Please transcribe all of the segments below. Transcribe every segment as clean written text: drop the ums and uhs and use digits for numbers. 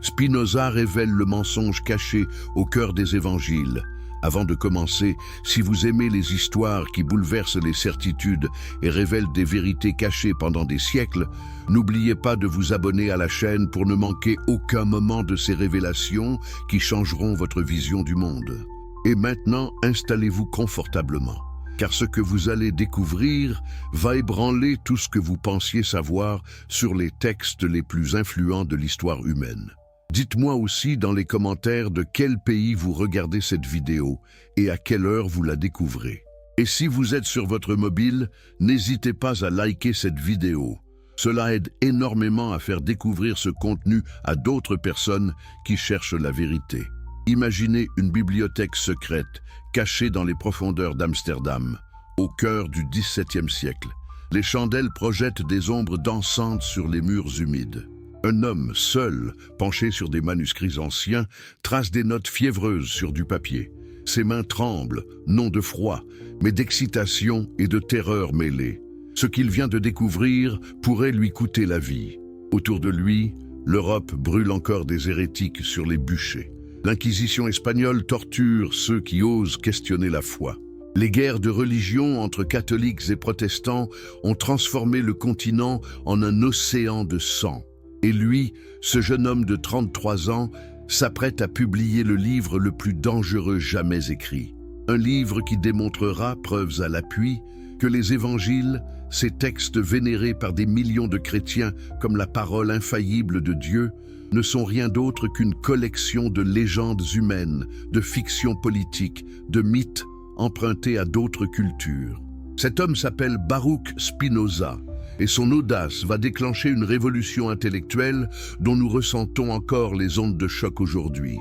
Spinoza révèle le mensonge caché au cœur des évangiles. Avant de commencer, si vous aimez les histoires qui bouleversent les certitudes et révèlent des vérités cachées pendant des siècles, n'oubliez pas de vous abonner à la chaîne pour ne manquer aucun moment de ces révélations qui changeront votre vision du monde. Et maintenant, installez-vous confortablement, car ce que vous allez découvrir va ébranler tout ce que vous pensiez savoir sur les textes les plus influents de l'histoire humaine. Dites-moi aussi dans les commentaires de quel pays vous regardez cette vidéo et à quelle heure vous la découvrez. Et si vous êtes sur votre mobile, n'hésitez pas à liker cette vidéo. Cela aide énormément à faire découvrir ce contenu à d'autres personnes qui cherchent la vérité. Imaginez une bibliothèque secrète cachée dans les profondeurs d'Amsterdam, au cœur du XVIIe siècle. Les chandelles projettent des ombres dansantes sur les murs humides. Un homme seul, penché sur des manuscrits anciens, trace des notes fiévreuses sur du papier. Ses mains tremblent, non de froid, mais d'excitation et de terreur mêlées. Ce qu'il vient de découvrir pourrait lui coûter la vie. Autour de lui, l'Europe brûle encore des hérétiques sur les bûchers. L'Inquisition espagnole torture ceux qui osent questionner la foi. Les guerres de religion entre catholiques et protestants ont transformé le continent en un océan de sang. Et lui, ce jeune homme de 33 ans, s'apprête à publier le livre le plus dangereux jamais écrit. Un livre qui démontrera, preuves à l'appui, que les évangiles, ces textes vénérés par des millions de chrétiens comme la parole infaillible de Dieu, ne sont rien d'autre qu'une collection de légendes humaines, de fictions politiques, de mythes empruntés à d'autres cultures. Cet homme s'appelle Baruch Spinoza, et son audace va déclencher une révolution intellectuelle dont nous ressentons encore les ondes de choc aujourd'hui.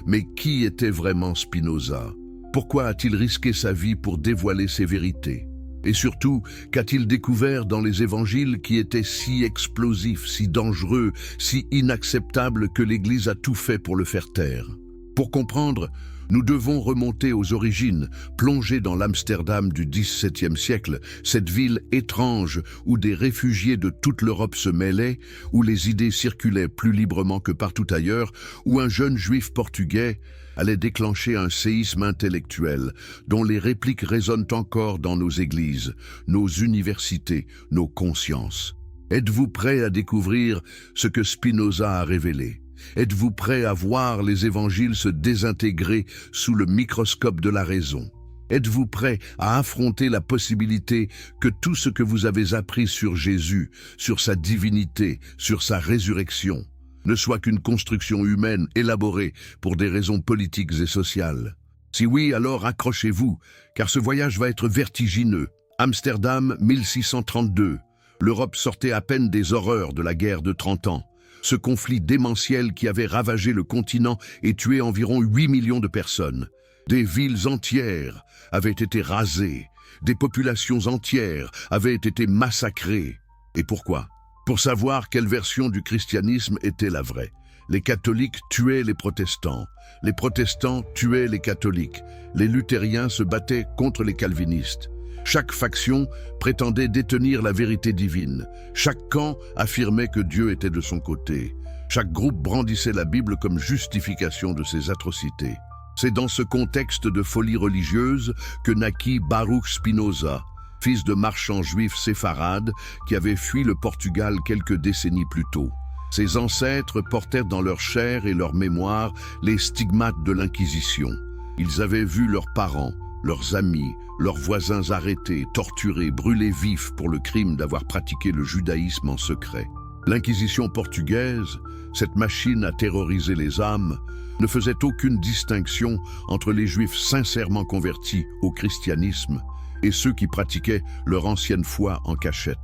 Mais qui était vraiment Spinoza? Pourquoi a-t-il risqué sa vie pour dévoiler ses vérités? Et surtout, qu'a-t-il découvert dans les évangiles qui étaient si explosifs, si dangereux, si inacceptables que l'Église a tout fait pour le faire taire? Pour comprendre, nous devons remonter aux origines, plonger dans l'Amsterdam du XVIIe siècle, cette ville étrange où des réfugiés de toute l'Europe se mêlaient, où les idées circulaient plus librement que partout ailleurs, où un jeune juif portugais allait déclencher un séisme intellectuel dont les répliques résonnent encore dans nos églises, nos universités, nos consciences. Êtes-vous prêts à découvrir ce que Spinoza a révélé? Êtes-vous prêt à voir les évangiles se désintégrer sous le microscope de la raison? Êtes-vous prêt à affronter la possibilité que tout ce que vous avez appris sur Jésus, sur sa divinité, sur sa résurrection, ne soit qu'une construction humaine élaborée pour des raisons politiques et sociales? Si oui, alors accrochez-vous, car ce voyage va être vertigineux. Amsterdam, 1632. L'Europe sortait à peine des horreurs de la guerre de 30 ans. Ce conflit démentiel qui avait ravagé le continent et tué environ 8 millions de personnes. Des villes entières avaient été rasées, des populations entières avaient été massacrées. Et pourquoi? Pour savoir quelle version du christianisme était la vraie. Les catholiques tuaient les protestants tuaient les catholiques, les luthériens se battaient contre les calvinistes. Chaque faction prétendait détenir la vérité divine. Chaque camp affirmait que Dieu était de son côté. Chaque groupe brandissait la Bible comme justification de ses atrocités. C'est dans ce contexte de folie religieuse que naquit Baruch Spinoza, fils de marchands juifs séfarades qui avait fui le Portugal quelques décennies plus tôt. Ses ancêtres portèrent dans leur chair et leur mémoire les stigmates de l'Inquisition. Ils avaient vu leurs parents, leurs amis, leurs voisins arrêtés, torturés, brûlés vifs pour le crime d'avoir pratiqué le judaïsme en secret. L'Inquisition portugaise, cette machine à terroriser les âmes, ne faisait aucune distinction entre les Juifs sincèrement convertis au christianisme et ceux qui pratiquaient leur ancienne foi en cachette.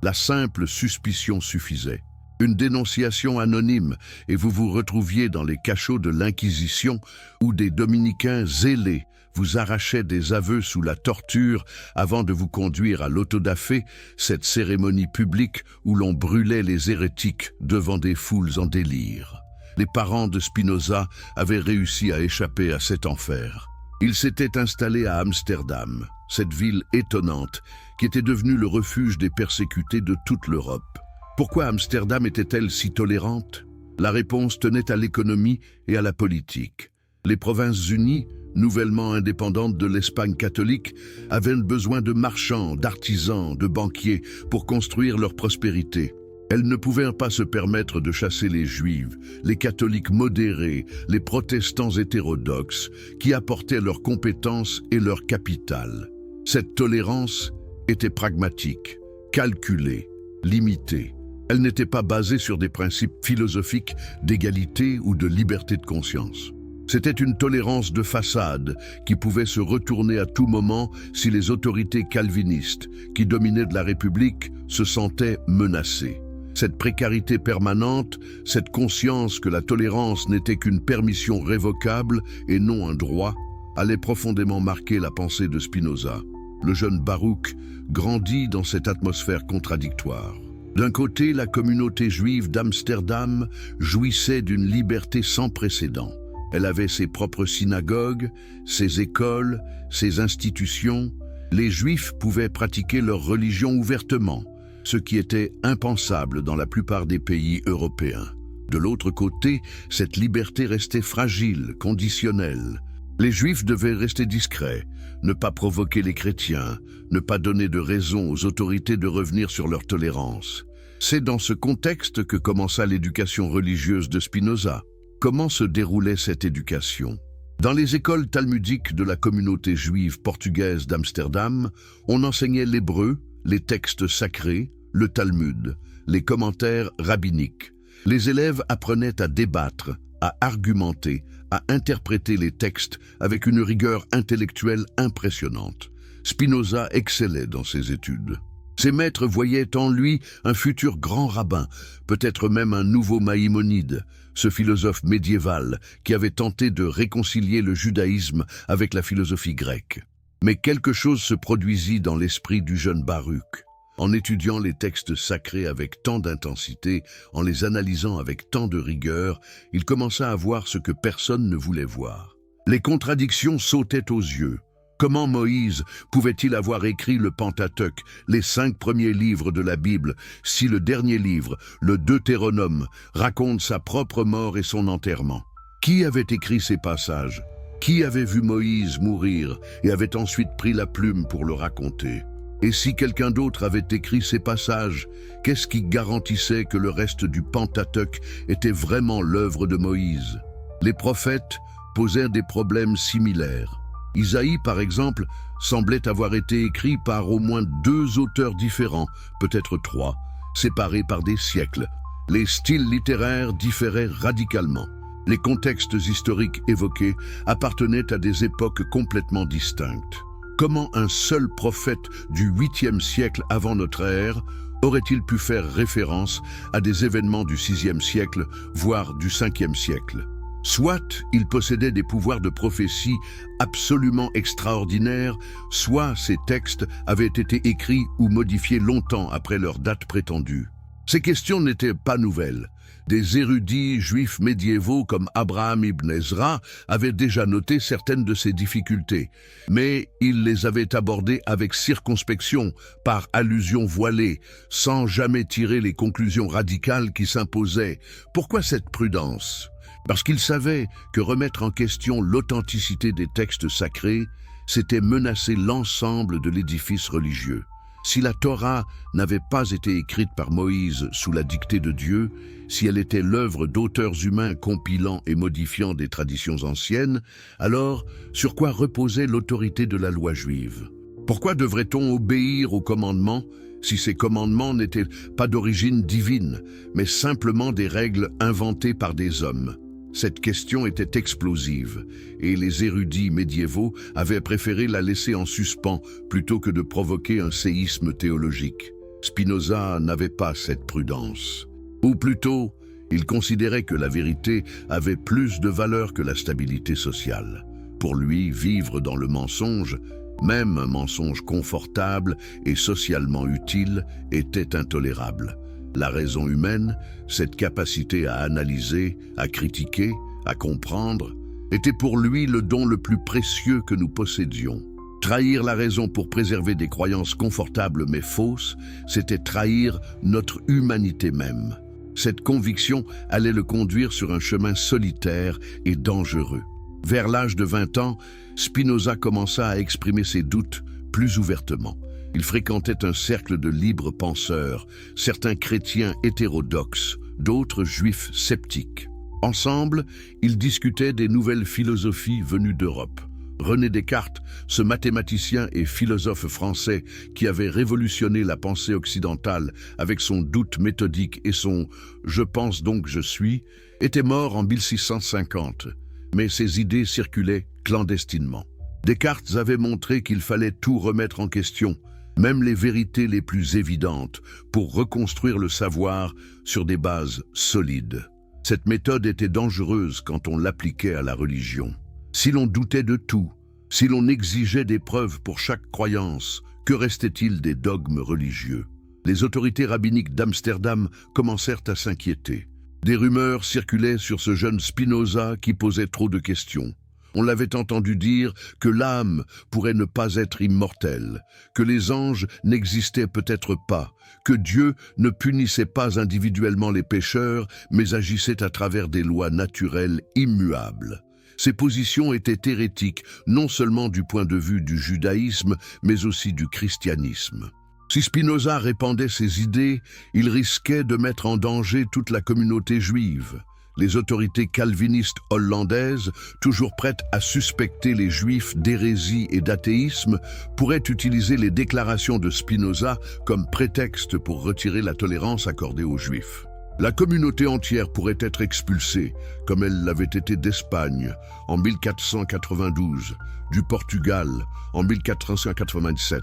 La simple suspicion suffisait. Une dénonciation anonyme et vous vous retrouviez dans les cachots de l'Inquisition où des dominicains zélés vous arrachaient des aveux sous la torture avant de vous conduire à l'autodafé, cette cérémonie publique où l'on brûlait les hérétiques devant des foules en délire. Les parents de Spinoza avaient réussi à échapper à cet enfer. Ils s'étaient installés à Amsterdam, cette ville étonnante qui était devenue le refuge des persécutés de toute l'Europe. Pourquoi Amsterdam était-elle si tolérante? La réponse tenait à l'économie et à la politique. Les Provinces-Unies, nouvellement indépendantes de l'Espagne catholique, avaient besoin de marchands, d'artisans, de banquiers pour construire leur prospérité. Elles ne pouvaient pas se permettre de chasser les Juifs, les catholiques modérés, les protestants hétérodoxes, qui apportaient leurs compétences et leur capital. Cette tolérance était pragmatique, calculée, limitée. Elle n'était pas basée sur des principes philosophiques d'égalité ou de liberté de conscience. C'était une tolérance de façade qui pouvait se retourner à tout moment si les autorités calvinistes qui dominaient de la République se sentaient menacées. Cette précarité permanente, cette conscience que la tolérance n'était qu'une permission révocable et non un droit, allait profondément marquer la pensée de Spinoza. Le jeune Baruch grandit dans cette atmosphère contradictoire. D'un côté, la communauté juive d'Amsterdam jouissait d'une liberté sans précédent. Elle avait ses propres synagogues, ses écoles, ses institutions. Les Juifs pouvaient pratiquer leur religion ouvertement, ce qui était impensable dans la plupart des pays européens. De l'autre côté, cette liberté restait fragile, conditionnelle. Les Juifs devaient rester discrets, ne pas provoquer les chrétiens, ne pas donner de raison aux autorités de revenir sur leur tolérance. C'est dans ce contexte que commença l'éducation religieuse de Spinoza. Comment se déroulait cette éducation? Dans les écoles talmudiques de la communauté juive portugaise d'Amsterdam, on enseignait l'hébreu, les textes sacrés, le Talmud, les commentaires rabbiniques. Les élèves apprenaient à débattre, à argumenter, à interpréter les textes avec une rigueur intellectuelle impressionnante. Spinoza excellait dans ses études. Ses maîtres voyaient en lui un futur grand rabbin, peut-être même un nouveau Maïmonide, ce philosophe médiéval qui avait tenté de réconcilier le judaïsme avec la philosophie grecque. Mais quelque chose se produisit dans l'esprit du jeune Baruch. En étudiant les textes sacrés avec tant d'intensité, en les analysant avec tant de rigueur, il commença à voir ce que personne ne voulait voir. Les contradictions sautaient aux yeux. Comment Moïse pouvait-il avoir écrit le Pentateuque, les 5 premiers livres de la Bible, si le dernier livre, le Deutéronome, raconte sa propre mort et son enterrement? Qui avait écrit ces passages? Qui avait vu Moïse mourir et avait ensuite pris la plume pour le raconter? Et si quelqu'un d'autre avait écrit ces passages, qu'est-ce qui garantissait que le reste du Pentateuque était vraiment l'œuvre de Moïse? Les prophètes posèrent des problèmes similaires. Isaïe, par exemple, semblait avoir été écrit par au moins 2 auteurs différents, peut-être 3, séparés par des siècles. Les styles littéraires différaient radicalement. Les contextes historiques évoqués appartenaient à des époques complètement distinctes. Comment un seul prophète du 8e siècle avant notre ère aurait-il pu faire référence à des événements du 6e siècle, voire du 5e siècle? Soit il possédait des pouvoirs de prophétie absolument extraordinaires, soit ces textes avaient été écrits ou modifiés longtemps après leur date prétendue. Ces questions n'étaient pas nouvelles. Des érudits juifs médiévaux comme Abraham ibn Ezra avaient déjà noté certaines de ces difficultés, mais ils les avaient abordées avec circonspection, par allusion voilée, sans jamais tirer les conclusions radicales qui s'imposaient. Pourquoi cette prudence? Parce qu'ils savaient que remettre en question l'authenticité des textes sacrés, c'était menacer l'ensemble de l'édifice religieux. Si la Torah n'avait pas été écrite par Moïse sous la dictée de Dieu, si elle était l'œuvre d'auteurs humains compilant et modifiant des traditions anciennes, alors sur quoi reposait l'autorité de la loi juive? Pourquoi devrait-on obéir aux commandements si ces commandements n'étaient pas d'origine divine, mais simplement des règles inventées par des hommes? Cette question était explosive, et les érudits médiévaux avaient préféré la laisser en suspens plutôt que de provoquer un séisme théologique. Spinoza n'avait pas cette prudence. Ou plutôt, il considérait que la vérité avait plus de valeur que la stabilité sociale. Pour lui, vivre dans le mensonge, même un mensonge confortable et socialement utile, était intolérable. La raison humaine, cette capacité à analyser, à critiquer, à comprendre, était pour lui le don le plus précieux que nous possédions. Trahir la raison pour préserver des croyances confortables mais fausses, c'était trahir notre humanité même. Cette conviction allait le conduire sur un chemin solitaire et dangereux. Vers l'âge de 20 ans, Spinoza commença à exprimer ses doutes plus ouvertement. Il fréquentait un cercle de libres penseurs, certains chrétiens hétérodoxes, d'autres juifs sceptiques. Ensemble, ils discutaient des nouvelles philosophies venues d'Europe. René Descartes, ce mathématicien et philosophe français qui avait révolutionné la pensée occidentale avec son doute méthodique et son « je pense donc je suis », était mort en 1650, mais ses idées circulaient clandestinement. Descartes avait montré qu'il fallait tout remettre en question, même les vérités les plus évidentes, pour reconstruire le savoir sur des bases solides. Cette méthode était dangereuse quand on l'appliquait à la religion. Si l'on doutait de tout, si l'on exigeait des preuves pour chaque croyance, que restait-il des dogmes religieux? Les autorités rabbiniques d'Amsterdam commencèrent à s'inquiéter. Des rumeurs circulaient sur ce jeune Spinoza qui posait trop de questions. On l'avait entendu dire que l'âme pourrait ne pas être immortelle, que les anges n'existaient peut-être pas, que Dieu ne punissait pas individuellement les pécheurs, mais agissait à travers des lois naturelles immuables. Ces positions étaient hérétiques, non seulement du point de vue du judaïsme, mais aussi du christianisme. Si Spinoza répandait ces idées, il risquait de mettre en danger toute la communauté juive. Les autorités calvinistes hollandaises, toujours prêtes à suspecter les juifs d'hérésie et d'athéisme, pourraient utiliser les déclarations de Spinoza comme prétexte pour retirer la tolérance accordée aux juifs. La communauté entière pourrait être expulsée, comme elle l'avait été d'Espagne en 1492, du Portugal en 1487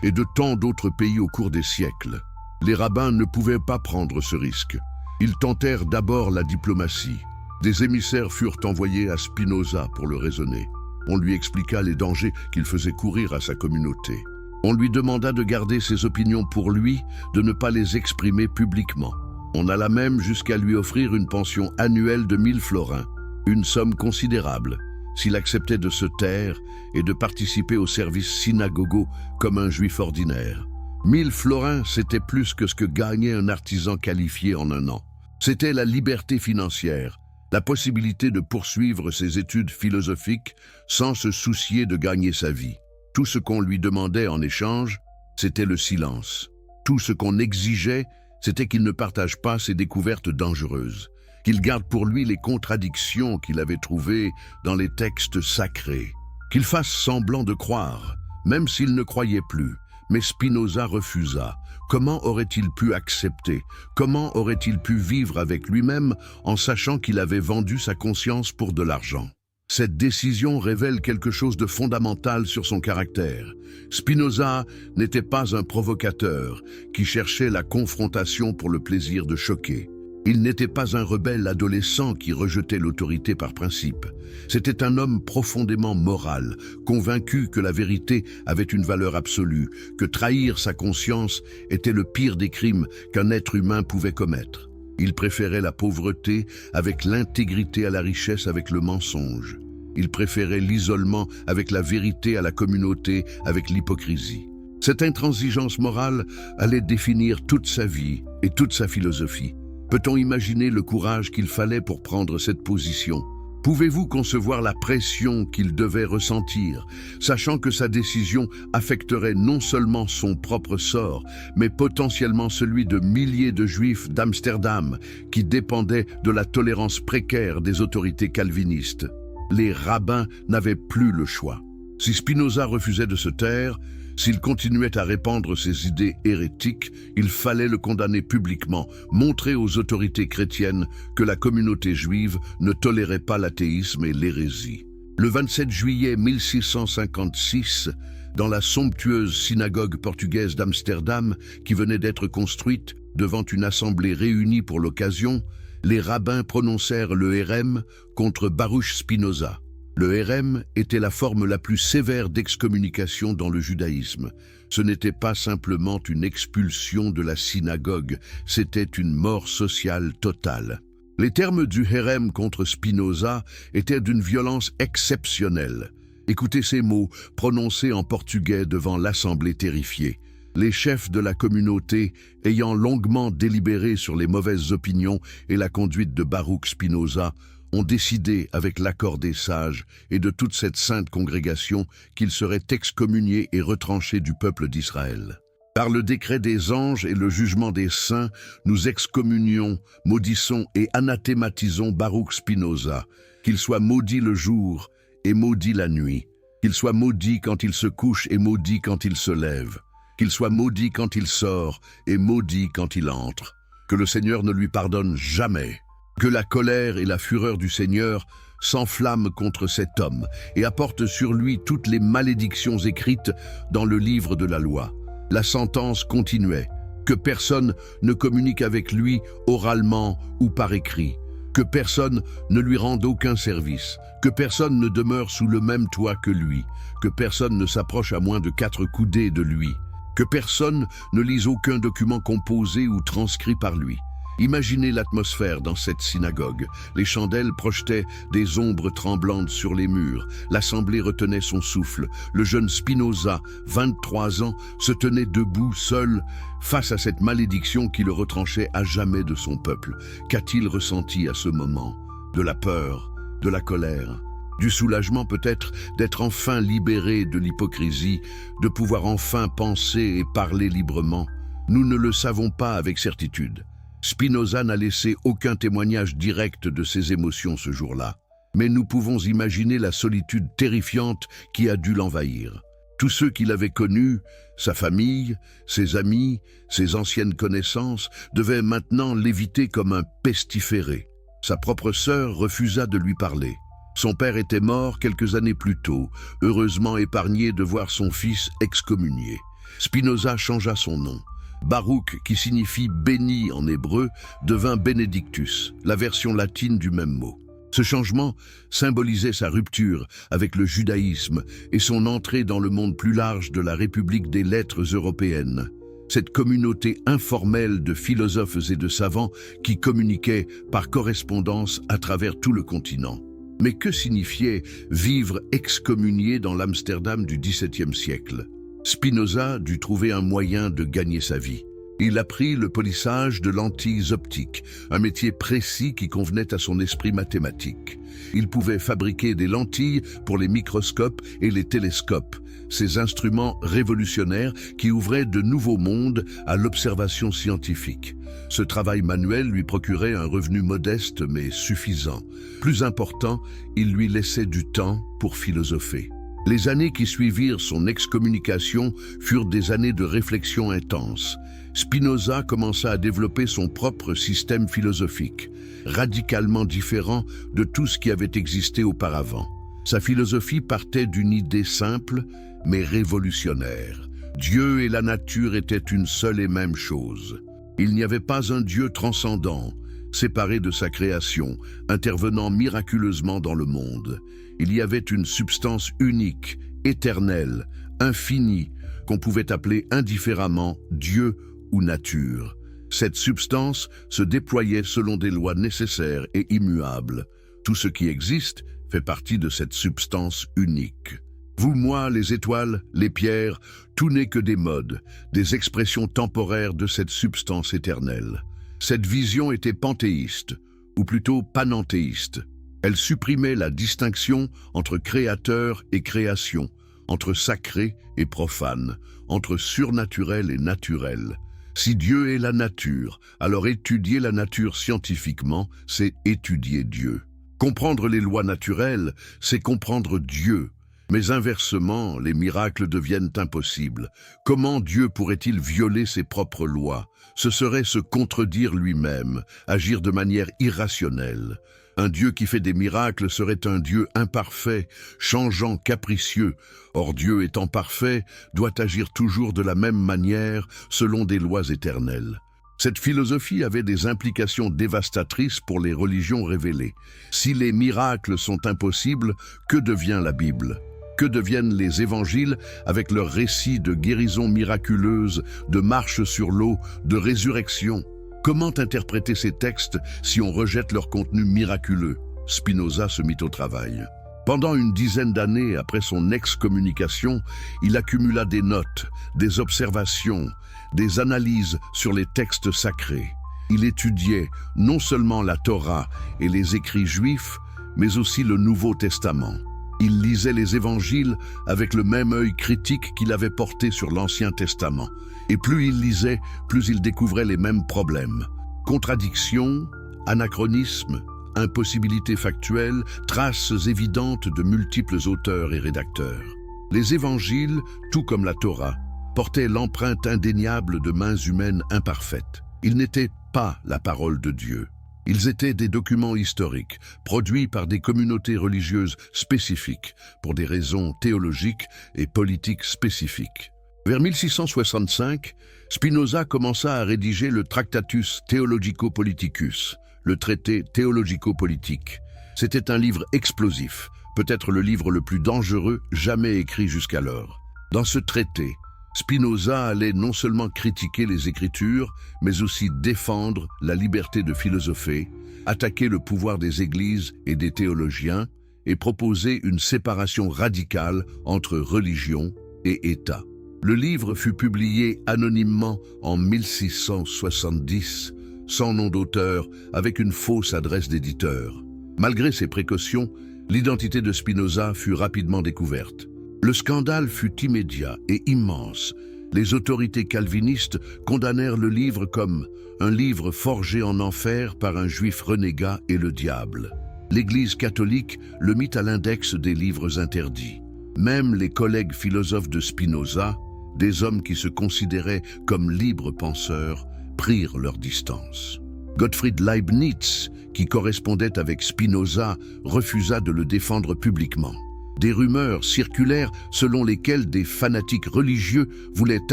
et de tant d'autres pays au cours des siècles. Les rabbins ne pouvaient pas prendre ce risque. Ils tentèrent d'abord la diplomatie. Des émissaires furent envoyés à Spinoza pour le raisonner. On lui expliqua les dangers qu'il faisait courir à sa communauté. On lui demanda de garder ses opinions pour lui, de ne pas les exprimer publiquement. On alla même jusqu'à lui offrir une pension annuelle de 1000 florins, une somme considérable, s'il acceptait de se taire et de participer aux services synagogaux comme un juif ordinaire. 1000 florins, c'était plus que ce que gagnait un artisan qualifié en un an. C'était la liberté financière, la possibilité de poursuivre ses études philosophiques sans se soucier de gagner sa vie. Tout ce qu'on lui demandait en échange, c'était le silence. Tout ce qu'on exigeait, c'était qu'il ne partage pas ses découvertes dangereuses, qu'il garde pour lui les contradictions qu'il avait trouvées dans les textes sacrés, qu'il fasse semblant de croire, même s'il ne croyait plus. Mais Spinoza refusa. Comment aurait-il pu accepter? Comment aurait-il pu vivre avec lui-même en sachant qu'il avait vendu sa conscience pour de l'argent? Cette décision révèle quelque chose de fondamental sur son caractère. Spinoza n'était pas un provocateur qui cherchait la confrontation pour le plaisir de choquer. Il n'était pas un rebelle adolescent qui rejetait l'autorité par principe. C'était un homme profondément moral, convaincu que la vérité avait une valeur absolue, que trahir sa conscience était le pire des crimes qu'un être humain pouvait commettre. Il préférait la pauvreté avec l'intégrité à la richesse avec le mensonge. Il préférait l'isolement avec la vérité à la communauté avec l'hypocrisie. Cette intransigeance morale allait définir toute sa vie et toute sa philosophie. Peut-on imaginer le courage qu'il fallait pour prendre cette position? Pouvez-vous concevoir la pression qu'il devait ressentir, sachant que sa décision affecterait non seulement son propre sort, mais potentiellement celui de milliers de juifs d'Amsterdam qui dépendaient de la tolérance précaire des autorités calvinistes? Les rabbins n'avaient plus le choix. Si Spinoza refusait de se taire, s'il continuait à répandre ses idées hérétiques, il fallait le condamner publiquement, montrer aux autorités chrétiennes que la communauté juive ne tolérait pas l'athéisme et l'hérésie. Le 27 juillet 1656, dans la somptueuse synagogue portugaise d'Amsterdam, qui venait d'être construite devant une assemblée réunie pour l'occasion, les rabbins prononcèrent le hérem contre Baruch Spinoza. Le hérem était la forme la plus sévère d'excommunication dans le judaïsme. Ce n'était pas simplement une expulsion de la synagogue, c'était une mort sociale totale. Les termes du hérem contre Spinoza étaient d'une violence exceptionnelle. Écoutez ces mots prononcés en portugais devant l'assemblée terrifiée. Les chefs de la communauté, ayant longuement délibéré sur les mauvaises opinions et la conduite de Baruch Spinoza, ont décidé, avec l'accord des sages et de toute cette sainte congrégation, qu'il serait excommunié et retranché du peuple d'Israël. Par le décret des anges et le jugement des saints, nous excommunions, maudissons et anathématisons Baruch Spinoza, qu'il soit maudit le jour et maudit la nuit, qu'il soit maudit quand il se couche et maudit quand il se lève, qu'il soit maudit quand il sort et maudit quand il entre, que le Seigneur ne lui pardonne jamais, que la colère et la fureur du Seigneur s'enflamment contre cet homme et apportent sur lui toutes les malédictions écrites dans le livre de la loi. La sentence continuait, que personne ne communique avec lui oralement ou par écrit, que personne ne lui rende aucun service, que personne ne demeure sous le même toit que lui, que personne ne s'approche à moins de 4 coudées de lui, que personne ne lise aucun document composé ou transcrit par lui. Imaginez l'atmosphère dans cette synagogue. Les chandelles projetaient des ombres tremblantes sur les murs. L'assemblée retenait son souffle. Le jeune Spinoza, 23 ans, se tenait debout, seul, face à cette malédiction qui le retranchait à jamais de son peuple. Qu'a-t-il ressenti à ce moment? De la peur, de la colère, du soulagement peut-être d'être enfin libéré de l'hypocrisie, de pouvoir enfin penser et parler librement. Nous ne le savons pas avec certitude. Spinoza n'a laissé aucun témoignage direct de ses émotions ce jour-là. Mais nous pouvons imaginer la solitude terrifiante qui a dû l'envahir. Tous ceux qu'il avait connus, sa famille, ses amis, ses anciennes connaissances, devaient maintenant l'éviter comme un pestiféré. Sa propre sœur refusa de lui parler. Son père était mort quelques années plus tôt, heureusement épargné de voir son fils excommunié. Spinoza changea son nom. Baruch, qui signifie « béni » en hébreu, devint Benedictus, la version latine du même mot. Ce changement symbolisait sa rupture avec le judaïsme et son entrée dans le monde plus large de la République des lettres européennes. Cette communauté informelle de philosophes et de savants qui communiquaient par correspondance à travers tout le continent. Mais que signifiait vivre excommunié dans l'Amsterdam du XVIIe siècle? Spinoza dut trouver un moyen de gagner sa vie. Il apprit le polissage de lentilles optiques, un métier précis qui convenait à son esprit mathématique. Il pouvait fabriquer des lentilles pour les microscopes et les télescopes, ces instruments révolutionnaires qui ouvraient de nouveaux mondes à l'observation scientifique. Ce travail manuel lui procurait un revenu modeste mais suffisant. Plus important, il lui laissait du temps pour philosopher. Les années qui suivirent son excommunication furent des années de réflexion intense. Spinoza commença à développer son propre système philosophique, radicalement différent de tout ce qui avait existé auparavant. Sa philosophie partait d'une idée simple, mais révolutionnaire. Dieu et la nature étaient une seule et même chose. Il n'y avait pas un Dieu transcendant, séparé de sa création, intervenant miraculeusement dans le monde. Il y avait une substance unique, éternelle, infinie, qu'on pouvait appeler indifféremment Dieu ou nature. Cette substance se déployait selon des lois nécessaires et immuables. Tout ce qui existe fait partie de cette substance unique. Vous, moi, les étoiles, les pierres, tout n'est que des modes, des expressions temporaires de cette substance éternelle. Cette vision était panthéiste, ou plutôt panenthéiste. Elle supprimait la distinction entre créateur et création, entre sacré et profane, entre surnaturel et naturel. Si Dieu est la nature, alors étudier la nature scientifiquement, c'est étudier Dieu. Comprendre les lois naturelles, c'est comprendre Dieu. Mais inversement, les miracles deviennent impossibles. Comment Dieu pourrait-il violer ses propres lois? Ce serait se contredire lui-même, agir de manière irrationnelle. Un Dieu qui fait des miracles serait un Dieu imparfait, changeant, capricieux. Or Dieu étant parfait, doit agir toujours de la même manière, selon des lois éternelles. Cette philosophie avait des implications dévastatrices pour les religions révélées. Si les miracles sont impossibles, que devient la Bible? Que deviennent les évangiles avec leurs récits de guérisons miraculeuses, de marche sur l'eau, de résurrection? Comment interpréter ces textes si on rejette leur contenu miraculeux? Spinoza se mit au travail. Pendant une dizaine d'années après son excommunication, il accumula des notes, des observations, des analyses sur les textes sacrés. Il étudiait non seulement la Torah et les écrits juifs, mais aussi le Nouveau Testament. Il lisait les évangiles avec le même œil critique qu'il avait porté sur l'Ancien Testament. Et plus il lisait, plus il découvrait les mêmes problèmes. Contradictions, anachronismes, impossibilités factuelles, traces évidentes de multiples auteurs et rédacteurs. Les évangiles, tout comme la Torah, portaient l'empreinte indéniable de mains humaines imparfaites. Ils n'étaient pas la parole de Dieu. Ils étaient des documents historiques, produits par des communautés religieuses spécifiques, pour des raisons théologiques et politiques spécifiques. Vers 1665, Spinoza commença à rédiger le Tractatus Theologico-Politicus, le traité théologico-politique. C'était un livre explosif, peut-être le livre le plus dangereux jamais écrit jusqu'alors. Dans ce traité, Spinoza allait non seulement critiquer les Écritures, mais aussi défendre la liberté de philosopher, attaquer le pouvoir des églises et des théologiens, et proposer une séparation radicale entre religion et État. Le livre fut publié anonymement en 1670, sans nom d'auteur, avec une fausse adresse d'éditeur. Malgré ces précautions, l'identité de Spinoza fut rapidement découverte. Le scandale fut immédiat et immense. Les autorités calvinistes condamnèrent le livre comme un livre forgé en enfer par un juif renégat et le diable. L'Église catholique le mit à l'index des livres interdits. Même les collègues philosophes de Spinoza, des hommes qui se considéraient comme libres penseurs, prirent leur distance. Gottfried Leibniz, qui correspondait avec Spinoza, refusa de le défendre publiquement. Des rumeurs circulèrent selon lesquelles des fanatiques religieux voulaient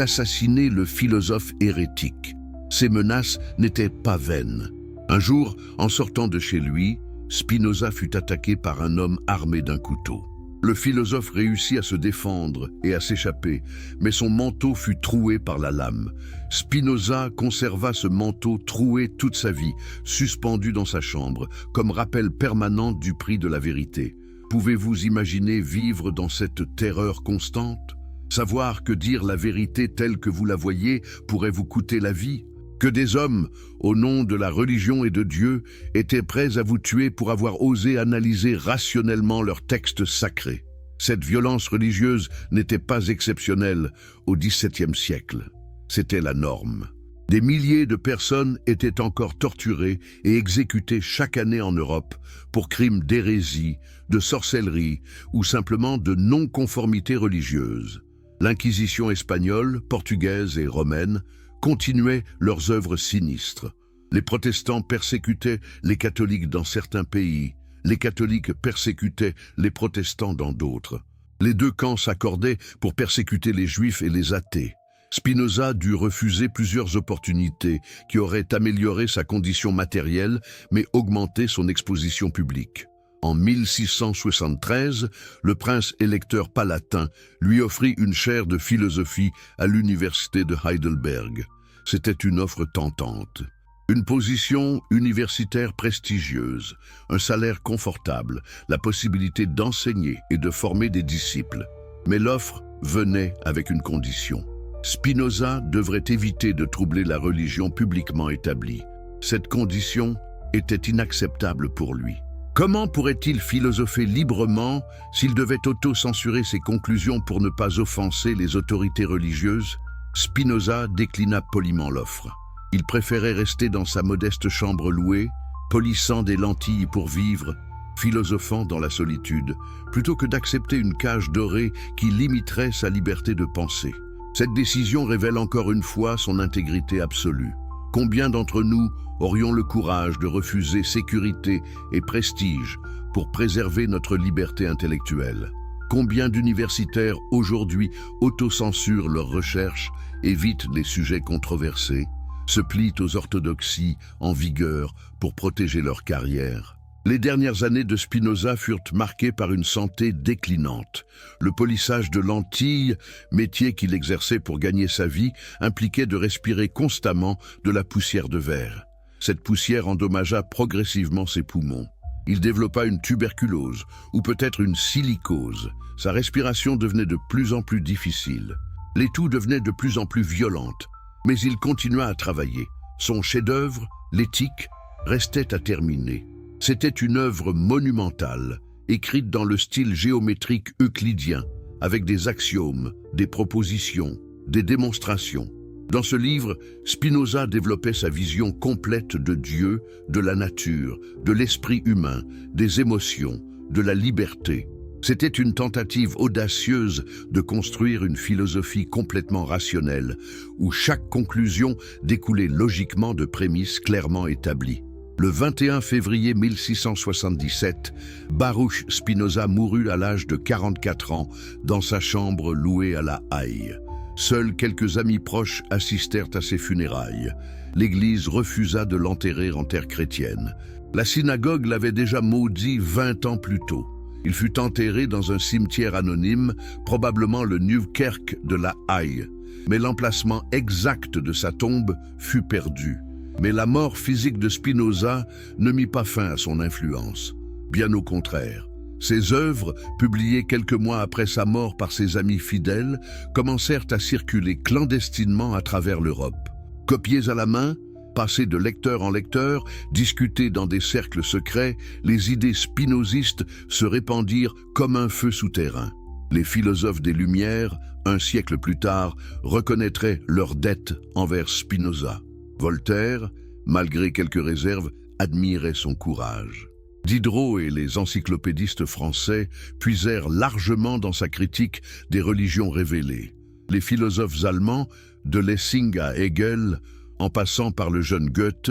assassiner le philosophe hérétique. Ces menaces n'étaient pas vaines. Un jour, en sortant de chez lui, Spinoza fut attaqué par un homme armé d'un couteau. Le philosophe réussit à se défendre et à s'échapper, mais son manteau fut troué par la lame. Spinoza conserva ce manteau troué toute sa vie, suspendu dans sa chambre, comme rappel permanent du prix de la vérité. Pouvez-vous imaginer vivre dans cette terreur constante? Savoir que dire la vérité telle que vous la voyez pourrait vous coûter la vie? Que des hommes, au nom de la religion et de Dieu, étaient prêts à vous tuer pour avoir osé analyser rationnellement leurs textes sacrés. Cette violence religieuse n'était pas exceptionnelle au XVIIe siècle. C'était la norme. Des milliers de personnes étaient encore torturées et exécutées chaque année en Europe pour crimes d'hérésie, de sorcellerie ou simplement de non-conformité religieuse. L'Inquisition espagnole, portugaise et romaine continuaient leurs œuvres sinistres. Les protestants persécutaient les catholiques dans certains pays, les catholiques persécutaient les protestants dans d'autres. Les deux camps s'accordaient pour persécuter les juifs et les athées. Spinoza dut refuser plusieurs opportunités qui auraient amélioré sa condition matérielle, mais augmenté son exposition publique. En 1673, le prince électeur palatin lui offrit une chaire de philosophie à l'université de Heidelberg. C'était une offre tentante. Une position universitaire prestigieuse, un salaire confortable, la possibilité d'enseigner et de former des disciples. Mais l'offre venait avec une condition. Spinoza devrait éviter de troubler la religion publiquement établie. Cette condition était inacceptable pour lui. Comment pourrait-il philosopher librement s'il devait auto-censurer ses conclusions pour ne pas offenser les autorités religieuses? Spinoza déclina poliment l'offre. Il préférait rester dans sa modeste chambre louée, polissant des lentilles pour vivre, philosophant dans la solitude, plutôt que d'accepter une cage dorée qui limiterait sa liberté de penser. Cette décision révèle encore une fois son intégrité absolue. Combien d'entre nous aurions le courage de refuser sécurité et prestige pour préserver notre liberté intellectuelle? Combien d'universitaires aujourd'hui autocensurent leurs recherches, évitent les sujets controversés, se plient aux orthodoxies en vigueur pour protéger leur carrière? Les dernières années de Spinoza furent marquées par une santé déclinante. Le polissage de lentilles, métier qu'il exerçait pour gagner sa vie, impliquait de respirer constamment de la poussière de verre. Cette poussière endommagea progressivement ses poumons. Il développa une tuberculose, ou peut-être une silicose. Sa respiration devenait de plus en plus difficile. Les toux devenaient de plus en plus violentes. Mais il continua à travailler. Son chef-d'œuvre, l'Éthique, restait à terminer. C'était une œuvre monumentale, écrite dans le style géométrique euclidien, avec des axiomes, des propositions, des démonstrations. Dans ce livre, Spinoza développait sa vision complète de Dieu, de la nature, de l'esprit humain, des émotions, de la liberté. C'était une tentative audacieuse de construire une philosophie complètement rationnelle, où chaque conclusion découlait logiquement de prémices clairement établies. Le 21 février 1677, Baruch Spinoza mourut à l'âge de 44 ans dans sa chambre louée à La Haye. Seuls quelques amis proches assistèrent à ses funérailles. L'Église refusa de l'enterrer en terre chrétienne. La synagogue l'avait déjà maudit 20 ans plus tôt. Il fut enterré dans un cimetière anonyme, probablement le Nieuwkerk de La Haye. Mais l'emplacement exact de sa tombe fut perdu. Mais la mort physique de Spinoza ne mit pas fin à son influence. Bien au contraire. Ses œuvres, publiées quelques mois après sa mort par ses amis fidèles, commencèrent à circuler clandestinement à travers l'Europe. Copiées à la main, passées de lecteur en lecteur, discutées dans des cercles secrets, les idées spinozistes se répandirent comme un feu souterrain. Les philosophes des Lumières, un siècle plus tard, reconnaîtraient leur dette envers Spinoza. Voltaire, malgré quelques réserves, admirait son courage. Diderot et les encyclopédistes français puisèrent largement dans sa critique des religions révélées. Les philosophes allemands, de Lessing à Hegel, en passant par le jeune Goethe,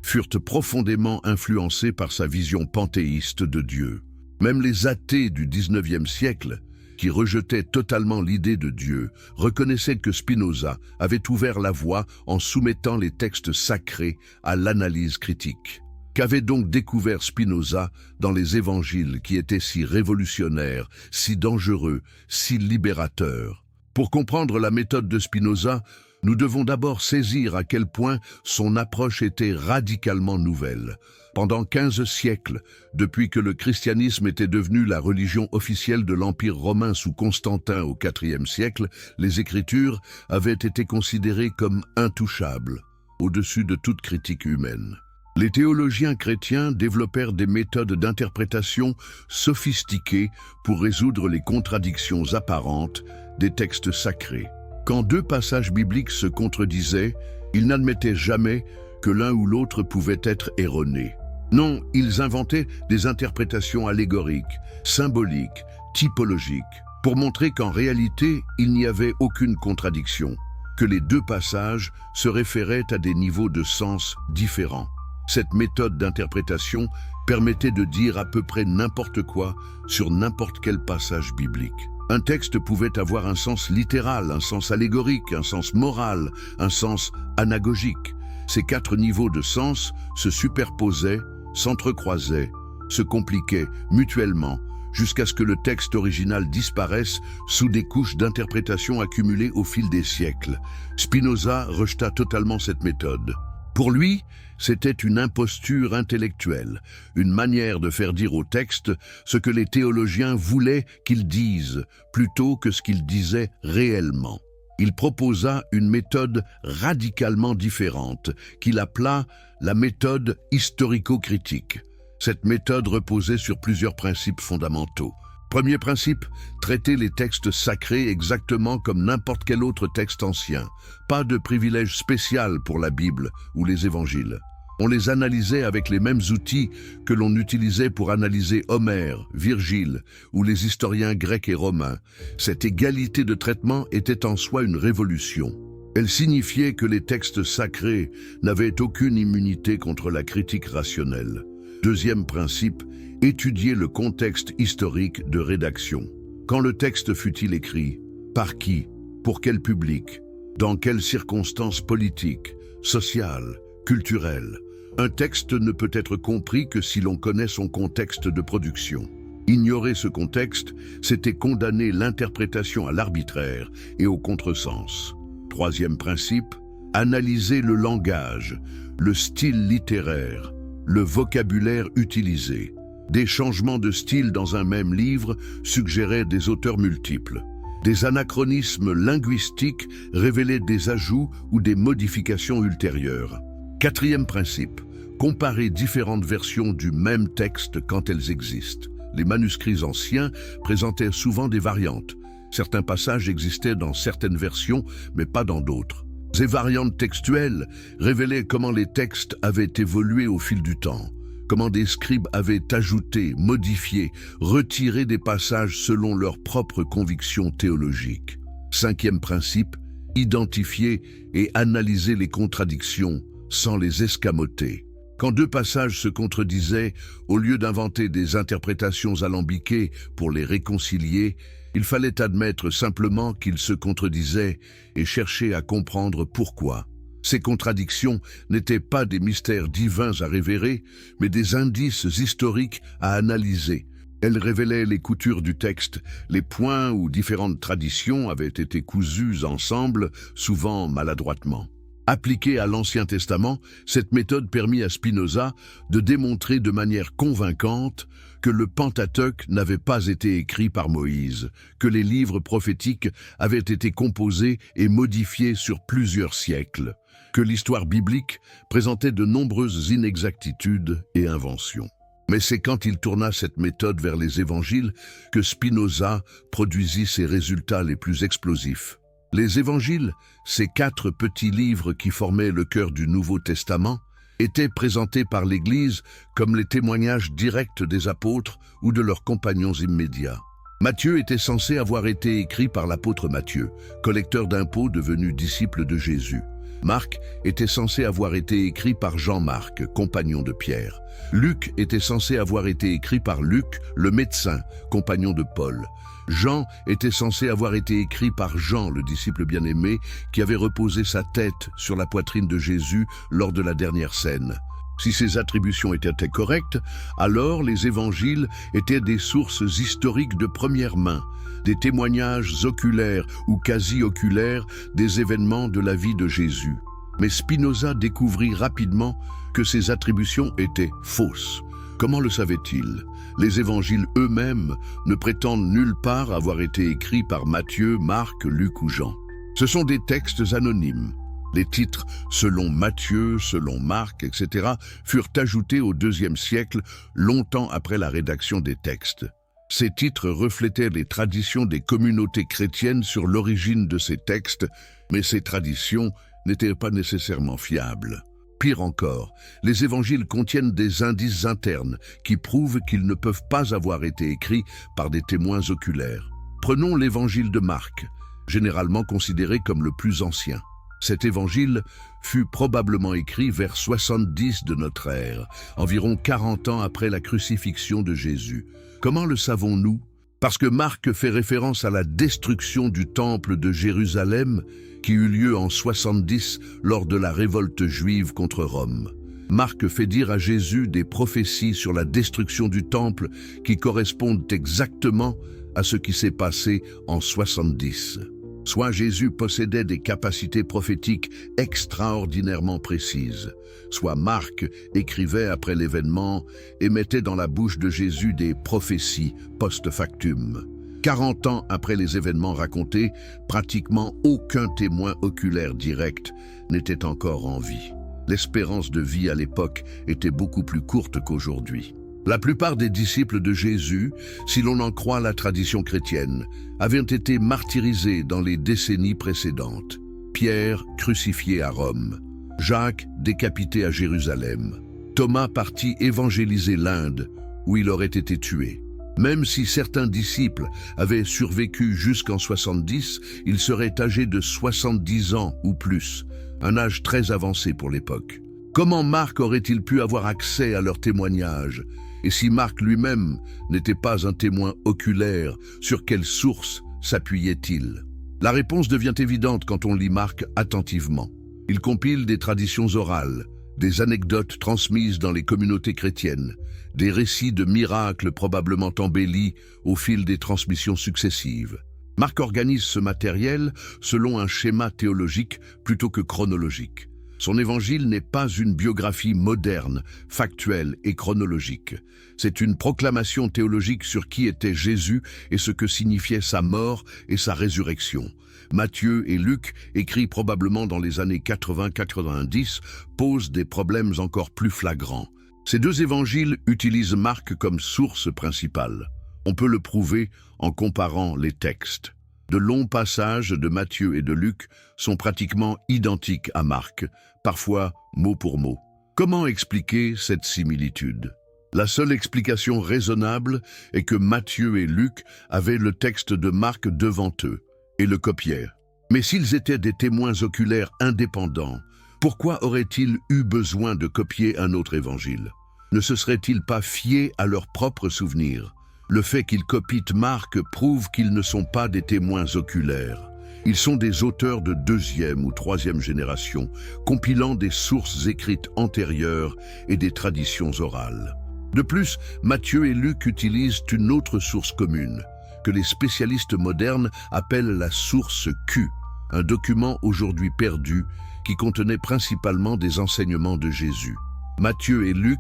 furent profondément influencés par sa vision panthéiste de Dieu. Même les athées du XIXe siècle, qui rejetaient totalement l'idée de Dieu, reconnaissaient que Spinoza avait ouvert la voie en soumettant les textes sacrés à l'analyse critique. Qu'avait donc découvert Spinoza dans les évangiles qui étaient si révolutionnaires, si dangereux, si libérateurs? Pour comprendre la méthode de Spinoza, nous devons d'abord saisir à quel point son approche était radicalement nouvelle. Pendant 15 siècles, depuis que le christianisme était devenu la religion officielle de l'Empire romain sous Constantin au IVe siècle, les Écritures avaient été considérées comme intouchables, au-dessus de toute critique humaine. Les théologiens chrétiens développèrent des méthodes d'interprétation sophistiquées pour résoudre les contradictions apparentes des textes sacrés. Quand deux passages bibliques se contredisaient, ils n'admettaient jamais que l'un ou l'autre pouvait être erroné. Non, ils inventaient des interprétations allégoriques, symboliques, typologiques, pour montrer qu'en réalité, il n'y avait aucune contradiction, que les deux passages se référaient à des niveaux de sens différents. Cette méthode d'interprétation permettait de dire à peu près n'importe quoi sur n'importe quel passage biblique. Un texte pouvait avoir un sens littéral, un sens allégorique, un sens moral, un sens anagogique. Ces quatre niveaux de sens se superposaient, s'entrecroisaient, se compliquaient mutuellement, jusqu'à ce que le texte original disparaisse sous des couches d'interprétation accumulées au fil des siècles. Spinoza rejeta totalement cette méthode. Pour lui, c'était une imposture intellectuelle, une manière de faire dire au texte ce que les théologiens voulaient qu'ils disent, plutôt que ce qu'ils disaient réellement. Il proposa une méthode radicalement différente, qu'il appela la méthode historico-critique. Cette méthode reposait sur plusieurs principes fondamentaux. Premier principe, traiter les textes sacrés exactement comme n'importe quel autre texte ancien. Pas de privilège spécial pour la Bible ou les évangiles. On les analysait avec les mêmes outils que l'on utilisait pour analyser Homère, Virgile ou les historiens grecs et romains. Cette égalité de traitement était en soi une révolution. Elle signifiait que les textes sacrés n'avaient aucune immunité contre la critique rationnelle. Deuxième principe, étudier le contexte historique de rédaction. Quand le texte fut-il écrit? Par qui? Pour quel public? Dans quelles circonstances politiques, sociales, culturelles? Un texte ne peut être compris que si l'on connaît son contexte de production. Ignorer ce contexte, c'était condamner l'interprétation à l'arbitraire et au contresens. Troisième principe, analyser le langage, le style littéraire, le vocabulaire utilisé. Des changements de style dans un même livre suggéraient des auteurs multiples. Des anachronismes linguistiques révélaient des ajouts ou des modifications ultérieures. Quatrième principe, comparer différentes versions du même texte quand elles existent. Les manuscrits anciens présentaient souvent des variantes. Certains passages existaient dans certaines versions, mais pas dans d'autres. Ces variantes textuelles révélaient comment les textes avaient évolué au fil du temps, comment des scribes avaient ajouté, modifié, retiré des passages selon leurs propres convictions théologiques. Cinquième principe, identifier et analyser les contradictions sans les escamoter. Quand deux passages se contredisaient, au lieu d'inventer des interprétations alambiquées pour les réconcilier, il fallait admettre simplement qu'ils se contredisaient et chercher à comprendre pourquoi. Ces contradictions n'étaient pas des mystères divins à révérer, mais des indices historiques à analyser. Elles révélaient les coutures du texte, les points où différentes traditions avaient été cousues ensemble, souvent maladroitement. Appliquée à l'Ancien Testament, cette méthode permit à Spinoza de démontrer de manière convaincante que le Pentateuque n'avait pas été écrit par Moïse, que les livres prophétiques avaient été composés et modifiés sur plusieurs siècles, que l'histoire biblique présentait de nombreuses inexactitudes et inventions. Mais c'est quand il tourna cette méthode vers les évangiles que Spinoza produisit ses résultats les plus explosifs. Les évangiles, ces 4 petits livres qui formaient le cœur du Nouveau Testament, étaient présentés par l'Église comme les témoignages directs des apôtres ou de leurs compagnons immédiats. Matthieu était censé avoir été écrit par l'apôtre Matthieu, collecteur d'impôts devenu disciple de Jésus. Marc était censé avoir été écrit par Jean-Marc, compagnon de Pierre. Luc était censé avoir été écrit par Luc, le médecin, compagnon de Paul. Jean était censé avoir été écrit par Jean, le disciple bien-aimé, qui avait reposé sa tête sur la poitrine de Jésus lors de la dernière scène. Si ces attributions étaient correctes, alors les évangiles étaient des sources historiques de première main, des témoignages oculaires ou quasi-oculaires des événements de la vie de Jésus. Mais Spinoza découvrit rapidement que ces attributions étaient fausses. Comment le savait-il? Les évangiles eux-mêmes ne prétendent nulle part avoir été écrits par Matthieu, Marc, Luc ou Jean. Ce sont des textes anonymes. Les titres « selon Matthieu »,« selon Marc », etc. furent ajoutés au IIe siècle, longtemps après la rédaction des textes. Ces titres reflétaient les traditions des communautés chrétiennes sur l'origine de ces textes, mais ces traditions n'étaient pas nécessairement fiables. Pire encore, les évangiles contiennent des indices internes qui prouvent qu'ils ne peuvent pas avoir été écrits par des témoins oculaires. Prenons l'évangile de Marc, généralement considéré comme le plus ancien. Cet évangile fut probablement écrit vers 70 de notre ère, environ 40 ans après la crucifixion de Jésus. Comment le savons-nous? Parce que Marc fait référence à la destruction du temple de Jérusalem qui eut lieu en 70 lors de la révolte juive contre Rome. Marc fait dire à Jésus des prophéties sur la destruction du temple qui correspondent exactement à ce qui s'est passé en 70. Soit Jésus possédait des capacités prophétiques extraordinairement précises, soit Marc écrivait après l'événement et mettait dans la bouche de Jésus des prophéties post-factum. 40 ans après les événements racontés, pratiquement aucun témoin oculaire direct n'était encore en vie. L'espérance de vie à l'époque était beaucoup plus courte qu'aujourd'hui. La plupart des disciples de Jésus, si l'on en croit la tradition chrétienne, avaient été martyrisés dans les décennies précédentes. Pierre, crucifié à Rome. Jacques, décapité à Jérusalem. Thomas parti évangéliser l'Inde, où il aurait été tué. Même si certains disciples avaient survécu jusqu'en 70, ils seraient âgés de 70 ans ou plus, un âge très avancé pour l'époque. Comment Marc aurait-il pu avoir accès à leurs témoignages? Et si Marc lui-même n'était pas un témoin oculaire, sur quelle source s'appuyait-il? La réponse devient évidente quand on lit Marc attentivement. Il compile des traditions orales, des anecdotes transmises dans les communautés chrétiennes, des récits de miracles probablement embellis au fil des transmissions successives. Marc organise ce matériel selon un schéma théologique plutôt que chronologique. Son évangile n'est pas une biographie moderne, factuelle et chronologique. C'est une proclamation théologique sur qui était Jésus et ce que signifiait sa mort et sa résurrection. Matthieu et Luc, écrits probablement dans les années 80-90, posent des problèmes encore plus flagrants. Ces deux évangiles utilisent Marc comme source principale. On peut le prouver en comparant les textes. De longs passages de Matthieu et de Luc sont pratiquement identiques à Marc, parfois mot pour mot. Comment expliquer cette similitude? La seule explication raisonnable est que Matthieu et Luc avaient le texte de Marc devant eux et le copièrent. Mais s'ils étaient des témoins oculaires indépendants, pourquoi auraient-ils eu besoin de copier un autre évangile? Ne se seraient-ils pas fiés à leurs propres souvenirs? Le fait qu'ils copient Marc prouve qu'ils ne sont pas des témoins oculaires. Ils sont des auteurs de deuxième ou troisième génération, compilant des sources écrites antérieures et des traditions orales. De plus, Matthieu et Luc utilisent une autre source commune, que les spécialistes modernes appellent la source Q, un document aujourd'hui perdu qui contenait principalement des enseignements de Jésus. Matthieu et Luc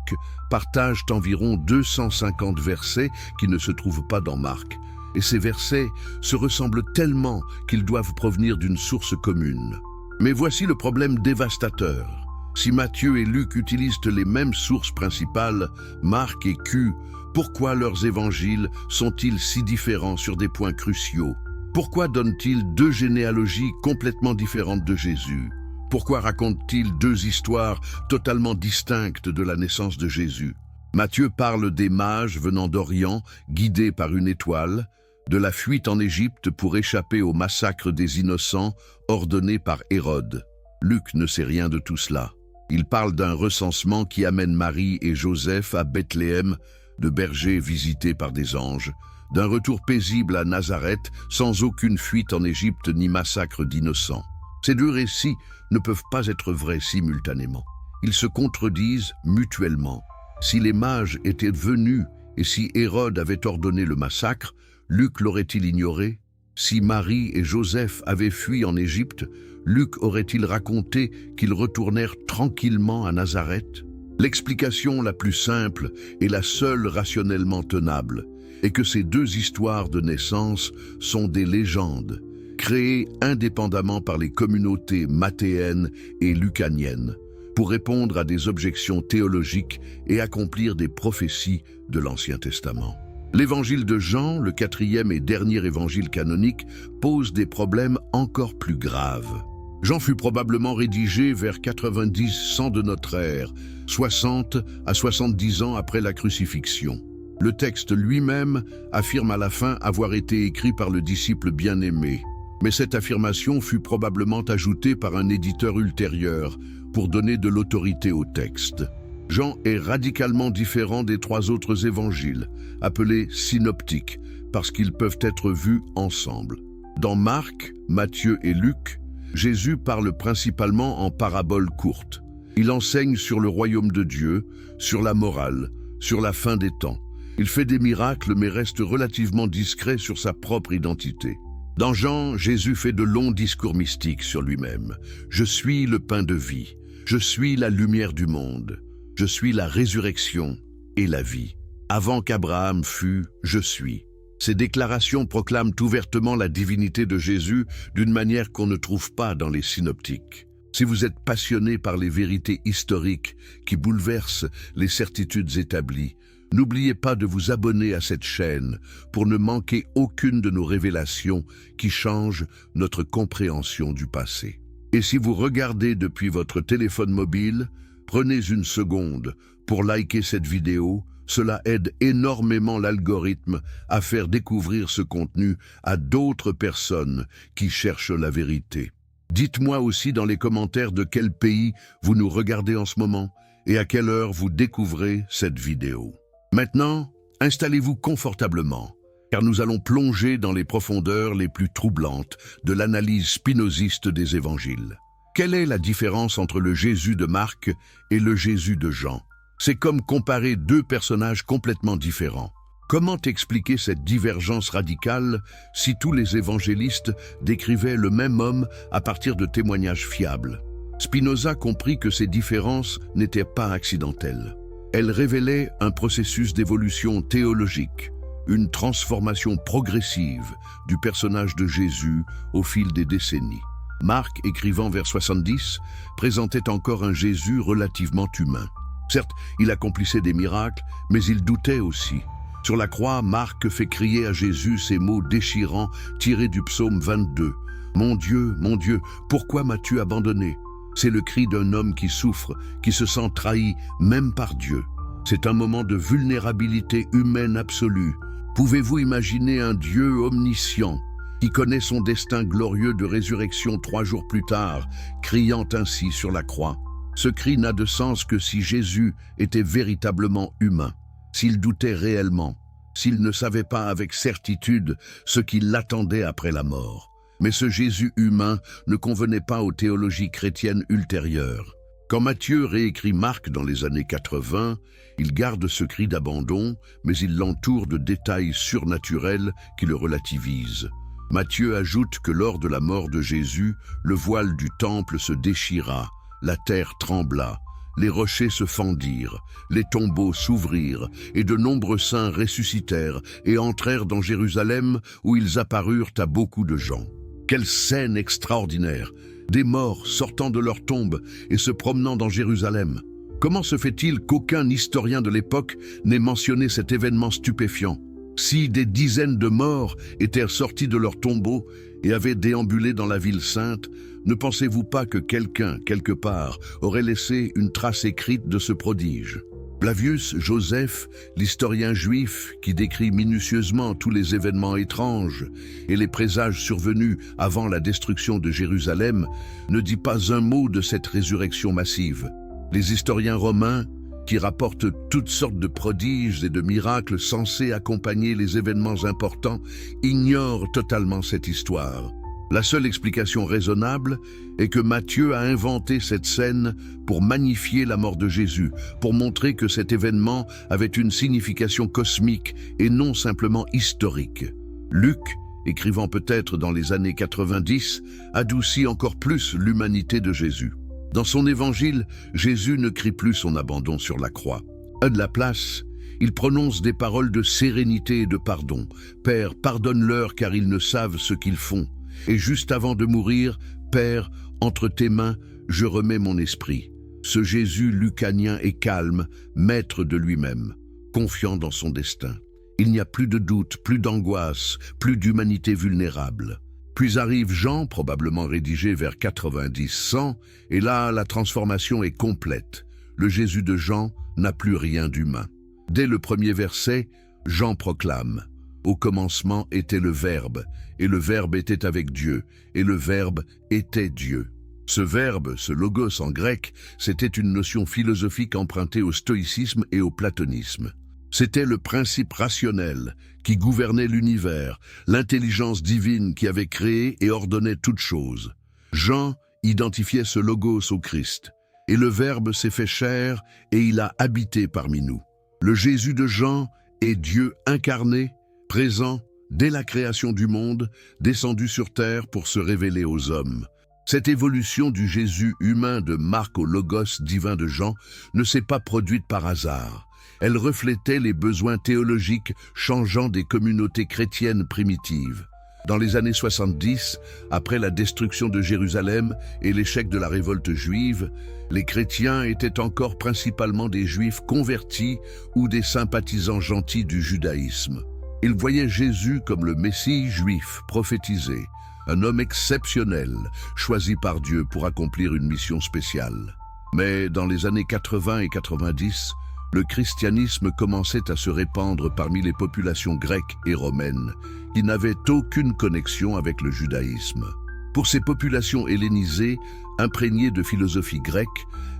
partagent environ 250 versets qui ne se trouvent pas dans Marc. Et ces versets se ressemblent tellement qu'ils doivent provenir d'une source commune. Mais voici le problème dévastateur. Si Matthieu et Luc utilisent les mêmes sources principales, Marc et Q, pourquoi leurs évangiles sont-ils si différents sur des points cruciaux? Pourquoi donnent-ils deux généalogies complètement différentes de Jésus? Pourquoi racontent-ils deux histoires totalement distinctes de la naissance de Jésus? Matthieu parle des mages venant d'Orient, guidés par une étoile, de la fuite en Égypte pour échapper au massacre des innocents ordonné par Hérode. Luc ne sait rien de tout cela. Il parle d'un recensement qui amène Marie et Joseph à Bethléem, de bergers visités par des anges, d'un retour paisible à Nazareth sans aucune fuite en Égypte ni massacre d'innocents. Ces deux récits ne peuvent pas être vrais simultanément. Ils se contredisent mutuellement. Si les mages étaient venus et si Hérode avait ordonné le massacre, Luc l'aurait-il ignoré? Si Marie et Joseph avaient fui en Égypte, Luc aurait-il raconté qu'ils retournèrent tranquillement à Nazareth? L'explication la plus simple et la seule rationnellement tenable est que ces deux histoires de naissance sont des légendes, créées indépendamment par les communautés mathéennes et lucaniennes, pour répondre à des objections théologiques et accomplir des prophéties de l'Ancien Testament. L'évangile de Jean, le quatrième et dernier évangile canonique, pose des problèmes encore plus graves. Jean fut probablement rédigé vers 90-100 de notre ère, 60 à 70 ans après la crucifixion. Le texte lui-même affirme à la fin avoir été écrit par le disciple bien-aimé. Mais cette affirmation fut probablement ajoutée par un éditeur ultérieur pour donner de l'autorité au texte. Jean est radicalement différent des trois autres évangiles, appelés synoptiques, parce qu'ils peuvent être vus ensemble. Dans Marc, Matthieu et Luc, Jésus parle principalement en paraboles courtes. Il enseigne sur le royaume de Dieu, sur la morale, sur la fin des temps. Il fait des miracles mais reste relativement discret sur sa propre identité. Dans Jean, Jésus fait de longs discours mystiques sur lui-même. « Je suis le pain de vie. Je suis la lumière du monde. Je suis la résurrection et la vie. Avant qu'Abraham fût, je suis. » Ces déclarations proclament ouvertement la divinité de Jésus d'une manière qu'on ne trouve pas dans les synoptiques. Si vous êtes passionné par les vérités historiques qui bouleversent les certitudes établies, n'oubliez pas de vous abonner à cette chaîne pour ne manquer aucune de nos révélations qui changent notre compréhension du passé. Et si vous regardez depuis votre téléphone mobile, prenez une seconde pour liker cette vidéo. Cela aide énormément l'algorithme à faire découvrir ce contenu à d'autres personnes qui cherchent la vérité. Dites-moi aussi dans les commentaires de quel pays vous nous regardez en ce moment et à quelle heure vous découvrez cette vidéo. Maintenant, installez-vous confortablement, car nous allons plonger dans les profondeurs les plus troublantes de l'analyse spinoziste des évangiles. Quelle est la différence entre le Jésus de Marc et le Jésus de Jean? C'est comme comparer deux personnages complètement différents. Comment expliquer cette divergence radicale si tous les évangélistes décrivaient le même homme à partir de témoignages fiables? Spinoza comprit que ces différences n'étaient pas accidentelles. Elles révélaient un processus d'évolution théologique, une transformation progressive du personnage de Jésus au fil des décennies. Marc, écrivant vers 70, présentait encore un Jésus relativement humain. Certes, il accomplissait des miracles, mais il doutait aussi. Sur la croix, Marc fait crier à Jésus ces mots déchirants tirés du psaume 22. « Mon Dieu, pourquoi m'as-tu abandonné ?» C'est le cri d'un homme qui souffre, qui se sent trahi, même par Dieu. C'est un moment de vulnérabilité humaine absolue. Pouvez-vous imaginer un Dieu omniscient, qui connaît son destin glorieux de résurrection 3 jours plus tard, criant ainsi sur la croix? Ce cri n'a de sens que si Jésus était véritablement humain, s'il doutait réellement, s'il ne savait pas avec certitude ce qui l'attendait après la mort. Mais ce Jésus humain ne convenait pas aux théologies chrétiennes ultérieures. Quand Matthieu réécrit Marc dans les années 80, il garde ce cri d'abandon, mais il l'entoure de détails surnaturels qui le relativisent. Matthieu ajoute que lors de la mort de Jésus, le voile du temple se déchira, la terre trembla, les rochers se fendirent, les tombeaux s'ouvrirent, et de nombreux saints ressuscitèrent et entrèrent dans Jérusalem où ils apparurent à beaucoup de gens. Quelle scène extraordinaire! Des morts sortant de leur tombe et se promenant dans Jérusalem. Comment se fait-il qu'aucun historien de l'époque n'ait mentionné cet événement stupéfiant? Si des dizaines de morts étaient sortis de leur tombeau et avaient déambulé dans la ville sainte, ne pensez-vous pas que quelqu'un, quelque part, aurait laissé une trace écrite de ce prodige? Flavius Joseph, l'historien juif qui décrit minutieusement tous les événements étranges et les présages survenus avant la destruction de Jérusalem, ne dit pas un mot de cette résurrection massive. Les historiens romains, qui rapportent toutes sortes de prodiges et de miracles censés accompagner les événements importants, ignorent totalement cette histoire. La seule explication raisonnable est que Matthieu a inventé cette scène pour magnifier la mort de Jésus, pour montrer que cet événement avait une signification cosmique et non simplement historique. Luc, écrivant peut-être dans les années 90, adoucit encore plus l'humanité de Jésus. Dans son évangile, Jésus ne crie plus son abandon sur la croix. À de la place, il prononce des paroles de sérénité et de pardon. « Père, pardonne-leur car ils ne savent ce qu'ils font. » Et juste avant de mourir, « Père, entre tes mains, je remets mon esprit. » Ce Jésus lucanien est calme, maître de lui-même, confiant dans son destin. Il n'y a plus de doute, plus d'angoisse, plus d'humanité vulnérable. Puis arrive Jean, probablement rédigé vers 90-100, et là, la transformation est complète. Le Jésus de Jean n'a plus rien d'humain. Dès le premier verset, Jean proclame « Au commencement était le Verbe, et le Verbe était avec Dieu, et le Verbe était Dieu. » Ce verbe, ce logos en grec, c'était une notion philosophique empruntée au stoïcisme et au platonisme. C'était le principe rationnel qui gouvernait l'univers, l'intelligence divine qui avait créé et ordonné toutes choses. Jean identifiait ce logos au Christ, et le Verbe s'est fait chair et il a habité parmi nous. Le Jésus de Jean est Dieu incarné, présent dès la création du monde, descendu sur terre pour se révéler aux hommes. Cette évolution du Jésus humain de Marc au logos divin de Jean ne s'est pas produite par hasard. Elle reflétait les besoins théologiques changeants des communautés chrétiennes primitives. Dans les années 70, après la destruction de Jérusalem et l'échec de la révolte juive, les chrétiens étaient encore principalement des juifs convertis ou des sympathisants gentils du judaïsme. Ils voyaient Jésus comme le Messie juif prophétisé, un homme exceptionnel, choisi par Dieu pour accomplir une mission spéciale. Mais dans les années 80 et 90, le christianisme commençait à se répandre parmi les populations grecques et romaines, qui n'avaient aucune connexion avec le judaïsme. Pour ces populations hellénisées, imprégnées de philosophie grecque,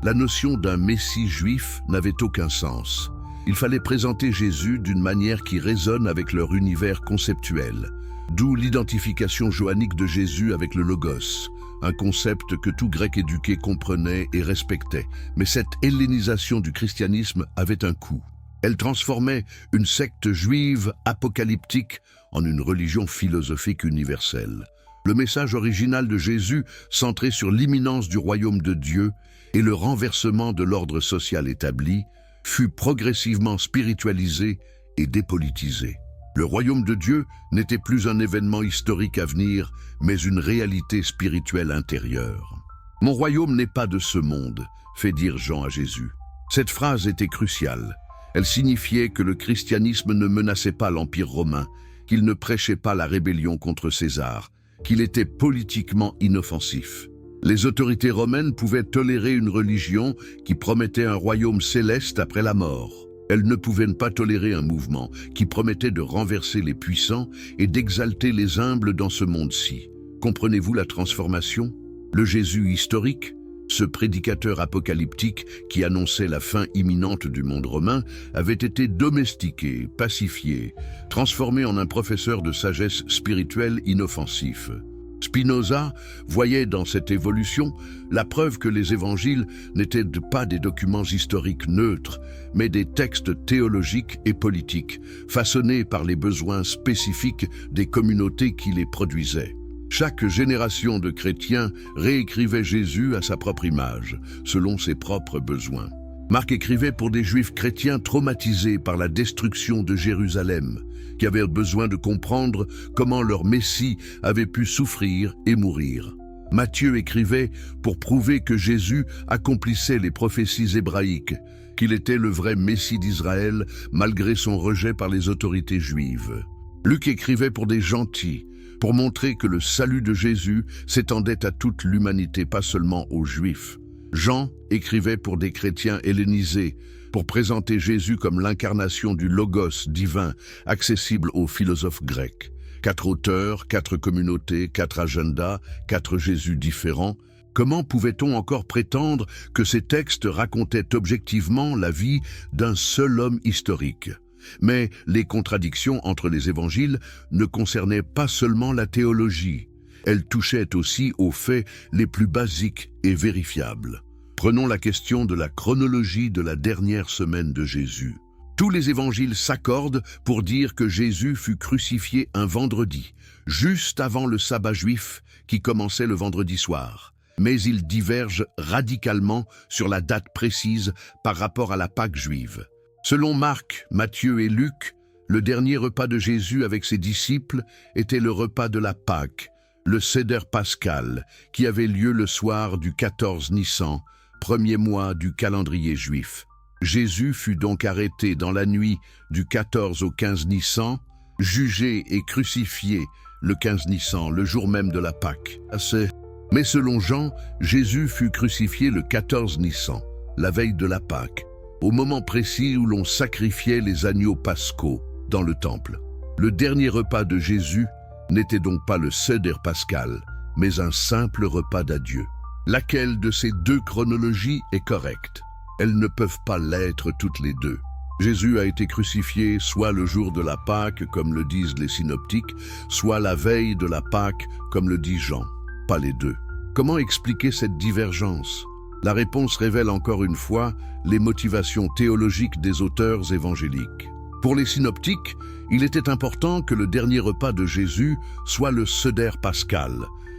la notion d'un Messie juif n'avait aucun sens. Il fallait présenter Jésus d'une manière qui résonne avec leur univers conceptuel, d'où l'identification johannique de Jésus avec le Logos, un concept que tout grec éduqué comprenait et respectait. Mais cette hellénisation du christianisme avait un coût. Elle transformait une secte juive apocalyptique en une religion philosophique universelle. Le message original de Jésus, centré sur l'imminence du royaume de Dieu et le renversement de l'ordre social établi, fut progressivement spiritualisé et dépolitisé. Le royaume de Dieu n'était plus un événement historique à venir, mais une réalité spirituelle intérieure. « Mon royaume n'est pas de ce monde », fait dire Jean à Jésus. Cette phrase était cruciale. Elle signifiait que le christianisme ne menaçait pas l'Empire romain, qu'il ne prêchait pas la rébellion contre César, qu'il était politiquement inoffensif. Les autorités romaines pouvaient tolérer une religion qui promettait un royaume céleste après la mort. Elles ne pouvaient pas tolérer un mouvement qui promettait de renverser les puissants et d'exalter les humbles dans ce monde-ci. Comprenez-vous la transformation? Le Jésus historique, ce prédicateur apocalyptique qui annonçait la fin imminente du monde romain, avait été domestiqué, pacifié, transformé en un professeur de sagesse spirituelle inoffensif. Spinoza voyait dans cette évolution la preuve que les évangiles n'étaient pas des documents historiques neutres, mais des textes théologiques et politiques, façonnés par les besoins spécifiques des communautés qui les produisaient. Chaque génération de chrétiens réécrivait Jésus à sa propre image, selon ses propres besoins. Marc écrivait pour des Juifs chrétiens traumatisés par la destruction de Jérusalem, qui avaient besoin de comprendre comment leur Messie avait pu souffrir et mourir. Matthieu écrivait pour prouver que Jésus accomplissait les prophéties hébraïques, qu'il était le vrai Messie d'Israël malgré son rejet par les autorités juives. Luc écrivait pour des gentils, pour montrer que le salut de Jésus s'étendait à toute l'humanité, pas seulement aux Juifs. Jean écrivait pour des chrétiens hellénisés, pour présenter Jésus comme l'incarnation du Logos divin, accessible aux philosophes grecs. 4 auteurs, 4 communautés, 4 agendas, 4 Jésus différents. Comment pouvait-on encore prétendre que ces textes racontaient objectivement la vie d'un seul homme historique ? Mais les contradictions entre les évangiles ne concernaient pas seulement la théologie. Elles touchaient aussi aux faits les plus basiques et vérifiables. Prenons la question de la chronologie de la dernière semaine de Jésus. Tous les évangiles s'accordent pour dire que Jésus fut crucifié un vendredi, juste avant le sabbat juif qui commençait le vendredi soir. Mais ils divergent radicalement sur la date précise par rapport à la Pâque juive. Selon Marc, Matthieu et Luc, le dernier repas de Jésus avec ses disciples était le repas de la Pâque, le Seder pascal, qui avait lieu le soir du 14 Nissan, premier mois du calendrier juif. Jésus fut donc arrêté dans la nuit du 14 au 15 Nissan, jugé et crucifié le 15 Nissan, le jour même de la Pâque. Mais selon Jean, Jésus fut crucifié le 14 Nissan, la veille de la Pâque, au moment précis où l'on sacrifiait les agneaux pascaux dans le temple. Le dernier repas de Jésus n'était donc pas le Seder pascal, mais un simple repas d'adieu. Laquelle de ces deux chronologies est correcte? Elles ne peuvent pas l'être toutes les deux. Jésus a été crucifié soit le jour de la Pâque, comme le disent les synoptiques, soit la veille de la Pâque, comme le dit Jean. Pas les deux. Comment expliquer cette divergence? La réponse révèle encore une fois les motivations théologiques des auteurs évangéliques. Pour les synoptiques, il était important que le dernier repas de Jésus soit le Seder pascal,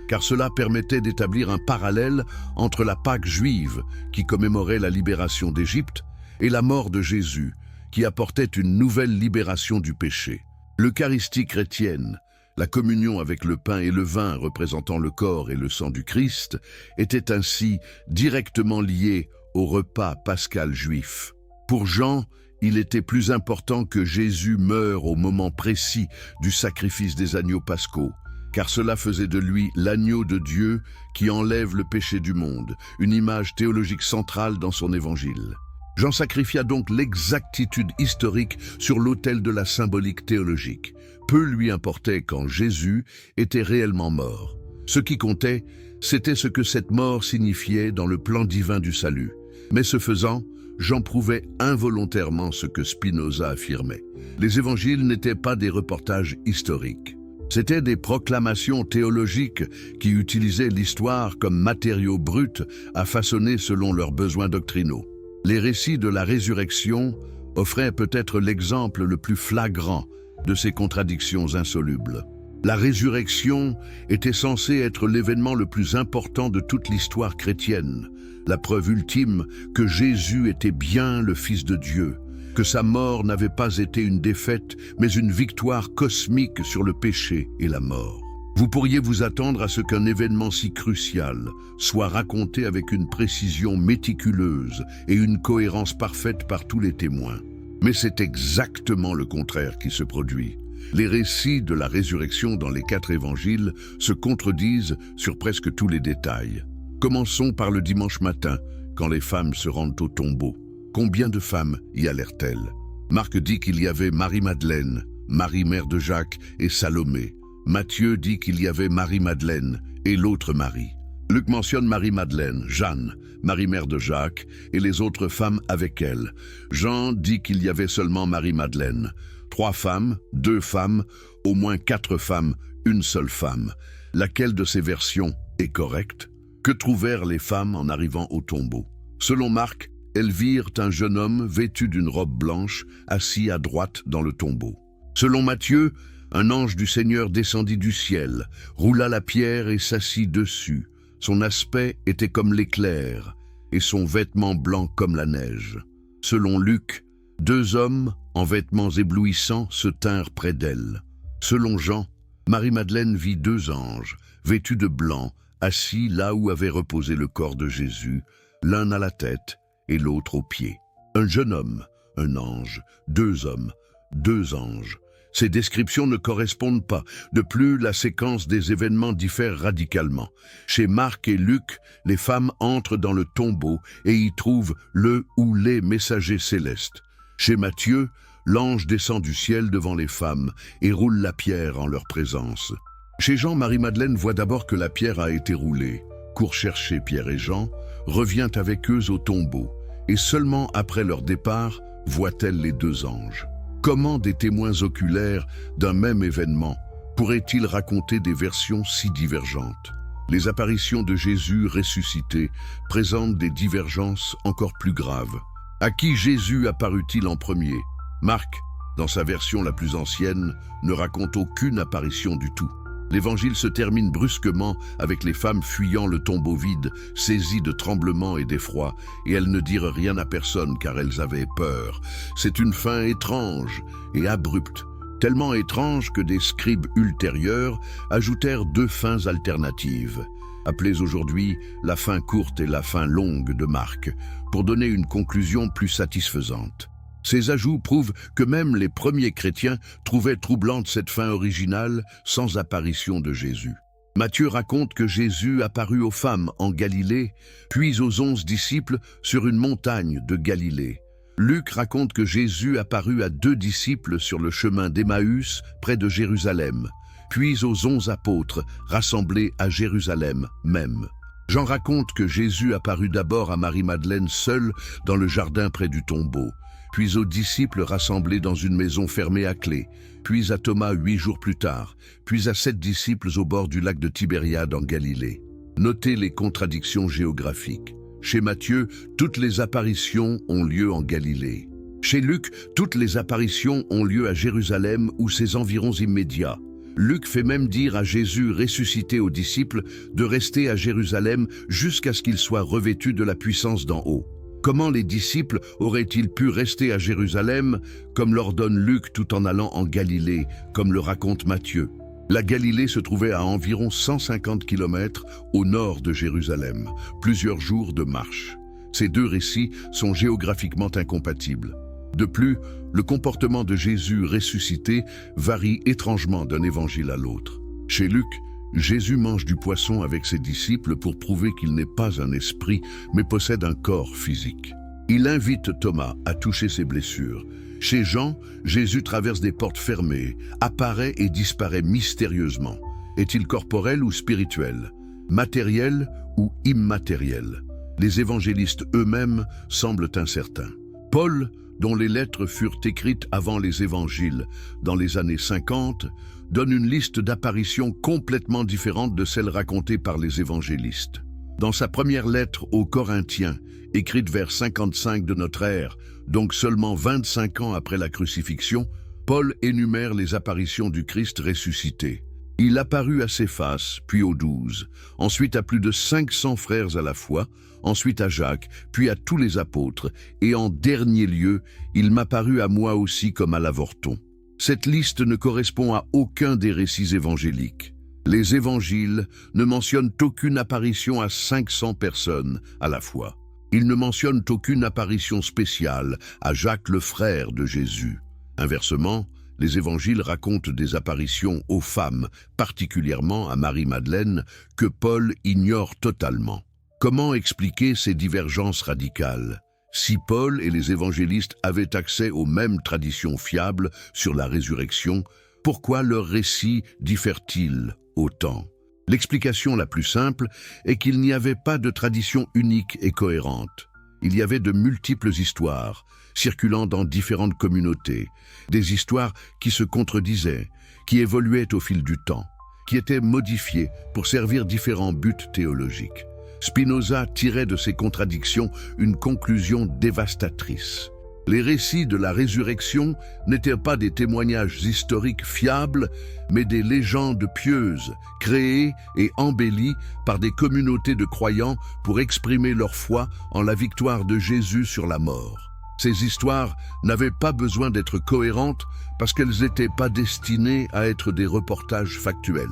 car cela permettait d'établir un parallèle entre la Pâque juive, qui commémorait la libération d'Égypte, et la mort de Jésus, qui apportait une nouvelle libération du péché. L'Eucharistie chrétienne, la communion avec le pain et le vin représentant le corps et le sang du Christ, était ainsi directement liée au repas pascal juif. Pour Jean, il était plus important que Jésus meure au moment précis du sacrifice des agneaux pascaux, car cela faisait de lui l'agneau de Dieu qui enlève le péché du monde, une image théologique centrale dans son évangile. Jean sacrifia donc l'exactitude historique sur l'autel de la symbolique théologique. Peu lui importait quand Jésus était réellement mort. Ce qui comptait, c'était ce que cette mort signifiait dans le plan divin du salut. Mais ce faisant, Jean prouvait involontairement ce que Spinoza affirmait. Les évangiles n'étaient pas des reportages historiques. C'étaient des proclamations théologiques qui utilisaient l'histoire comme matériau brut à façonner selon leurs besoins doctrinaux. Les récits de la résurrection offraient peut-être l'exemple le plus flagrant de ces contradictions insolubles. La résurrection était censée être l'événement le plus important de toute l'histoire chrétienne, la preuve ultime que Jésus était bien le Fils de Dieu, que sa mort n'avait pas été une défaite, mais une victoire cosmique sur le péché et la mort. Vous pourriez vous attendre à ce qu'un événement si crucial soit raconté avec une précision méticuleuse et une cohérence parfaite par tous les témoins. Mais c'est exactement le contraire qui se produit. Les récits de la résurrection dans les 4 évangiles se contredisent sur presque tous les détails. Commençons par le dimanche matin, quand les femmes se rendent au tombeau. Combien de femmes y allèrent-elles? Marc dit qu'il y avait Marie-Madeleine, Marie mère de Jacques et Salomé. Matthieu dit qu'il y avait Marie-Madeleine et l'autre Marie. Luc mentionne Marie-Madeleine, Jeanne, Marie mère de Jacques et les autres femmes avec elle. Jean dit qu'il y avait seulement Marie-Madeleine. 3 femmes, 2 femmes, au moins 4 femmes, une seule femme. Laquelle de ces versions est correcte? Que trouvèrent les femmes en arrivant au tombeau? Selon Marc, elles virent un jeune homme vêtu d'une robe blanche, assis à droite dans le tombeau. Selon Matthieu, un ange du Seigneur descendit du ciel, roula la pierre et s'assit dessus. Son aspect était comme l'éclair, et son vêtement blanc comme la neige. Selon Luc, 2 hommes, en vêtements éblouissants, se tinrent près d'elle. Selon Jean, Marie-Madeleine vit 2 anges, vêtus de blanc, assis là où avait reposé le corps de Jésus, l'un à la tête et l'autre aux pieds. Un jeune homme, un ange, 2 hommes, 2 anges. Ces descriptions ne correspondent pas. De plus, la séquence des événements diffère radicalement. Chez Marc et Luc, les femmes entrent dans le tombeau et y trouvent le ou les messagers célestes. Chez Matthieu, l'ange descend du ciel devant les femmes et roule la pierre en leur présence. Chez Jean, Marie-Madeleine voit d'abord que la pierre a été roulée, court chercher Pierre et Jean, revient avec eux au tombeau, et seulement après leur départ, voit-elle les 2 anges. Comment des témoins oculaires d'un même événement pourraient-ils raconter des versions si divergentes? Les apparitions de Jésus ressuscité présentent des divergences encore plus graves. À qui Jésus apparut-il en premier? Marc, dans sa version la plus ancienne, ne raconte aucune apparition du tout. L'évangile se termine brusquement avec les femmes fuyant le tombeau vide, saisies de tremblements et d'effroi, et elles ne dirent rien à personne car elles avaient peur. C'est une fin étrange et abrupte, tellement étrange que des scribes ultérieurs ajoutèrent 2 fins alternatives, appelées aujourd'hui la fin courte et la fin longue de Marc, pour donner une conclusion plus satisfaisante. Ces ajouts prouvent que même les premiers chrétiens trouvaient troublante cette fin originale sans apparition de Jésus. Matthieu raconte que Jésus apparut aux femmes en Galilée, puis aux 11 disciples sur une montagne de Galilée. Luc raconte que Jésus apparut à 2 disciples sur le chemin d'Emmaüs, près de Jérusalem, puis aux 11 apôtres rassemblés à Jérusalem même. Jean raconte que Jésus apparut d'abord à Marie-Madeleine seule dans le jardin près du tombeau, puis aux disciples rassemblés dans une maison fermée à clé, puis à Thomas 8 jours plus tard, puis à 7 disciples au bord du lac de Tibériade en Galilée. Notez les contradictions géographiques. Chez Matthieu, toutes les apparitions ont lieu en Galilée. Chez Luc, toutes les apparitions ont lieu à Jérusalem ou ses environs immédiats. Luc fait même dire à Jésus ressuscité aux disciples de rester à Jérusalem jusqu'à ce qu'il soit revêtu de la puissance d'en haut. Comment les disciples auraient-ils pu rester à Jérusalem, comme l'ordonne Luc, tout en allant en Galilée, comme le raconte Matthieu? La Galilée se trouvait à environ 150 km au nord de Jérusalem, plusieurs jours de marche. Ces 2 récits sont géographiquement incompatibles. De plus, le comportement de Jésus ressuscité varie étrangement d'un évangile à l'autre. Chez Luc, Jésus mange du poisson avec ses disciples pour prouver qu'il n'est pas un esprit, mais possède un corps physique. Il invite Thomas à toucher ses blessures. Chez Jean, Jésus traverse des portes fermées, apparaît et disparaît mystérieusement. Est-il corporel ou spirituel? Matériel ou immatériel? Les évangélistes eux-mêmes semblent incertains. Paul, dont les lettres furent écrites avant les évangiles, dans les années 50, donne une liste d'apparitions complètement différente de celles racontées par les évangélistes. Dans sa première lettre aux Corinthiens, écrite vers 55 de notre ère, donc seulement 25 ans après la crucifixion, Paul énumère les apparitions du Christ ressuscité. Il apparut à Céphas, puis aux 12, ensuite à plus de 500 frères à la fois, ensuite à Jacques, puis à tous les apôtres, et en dernier lieu, il m'apparut à moi aussi comme à l'avorton. Cette liste ne correspond à aucun des récits évangéliques. Les évangiles ne mentionnent aucune apparition à 500 personnes à la fois. Ils ne mentionnent aucune apparition spéciale à Jacques le frère de Jésus. Inversement, les évangiles racontent des apparitions aux femmes, particulièrement à Marie-Madeleine, que Paul ignore totalement. Comment expliquer ces divergences radicales? Si Paul et les évangélistes avaient accès aux mêmes traditions fiables sur la résurrection, pourquoi leurs récits diffèrent-ils autant? L'explication la plus simple est qu'il n'y avait pas de tradition unique et cohérente. Il y avait de multiples histoires, circulant dans différentes communautés, des histoires qui se contredisaient, qui évoluaient au fil du temps, qui étaient modifiées pour servir différents buts théologiques. Spinoza tirait de ces contradictions une conclusion dévastatrice. Les récits de la résurrection n'étaient pas des témoignages historiques fiables, mais des légendes pieuses, créées et embellies par des communautés de croyants pour exprimer leur foi en la victoire de Jésus sur la mort. Ces histoires n'avaient pas besoin d'être cohérentes parce qu'elles n'étaient pas destinées à être des reportages factuels.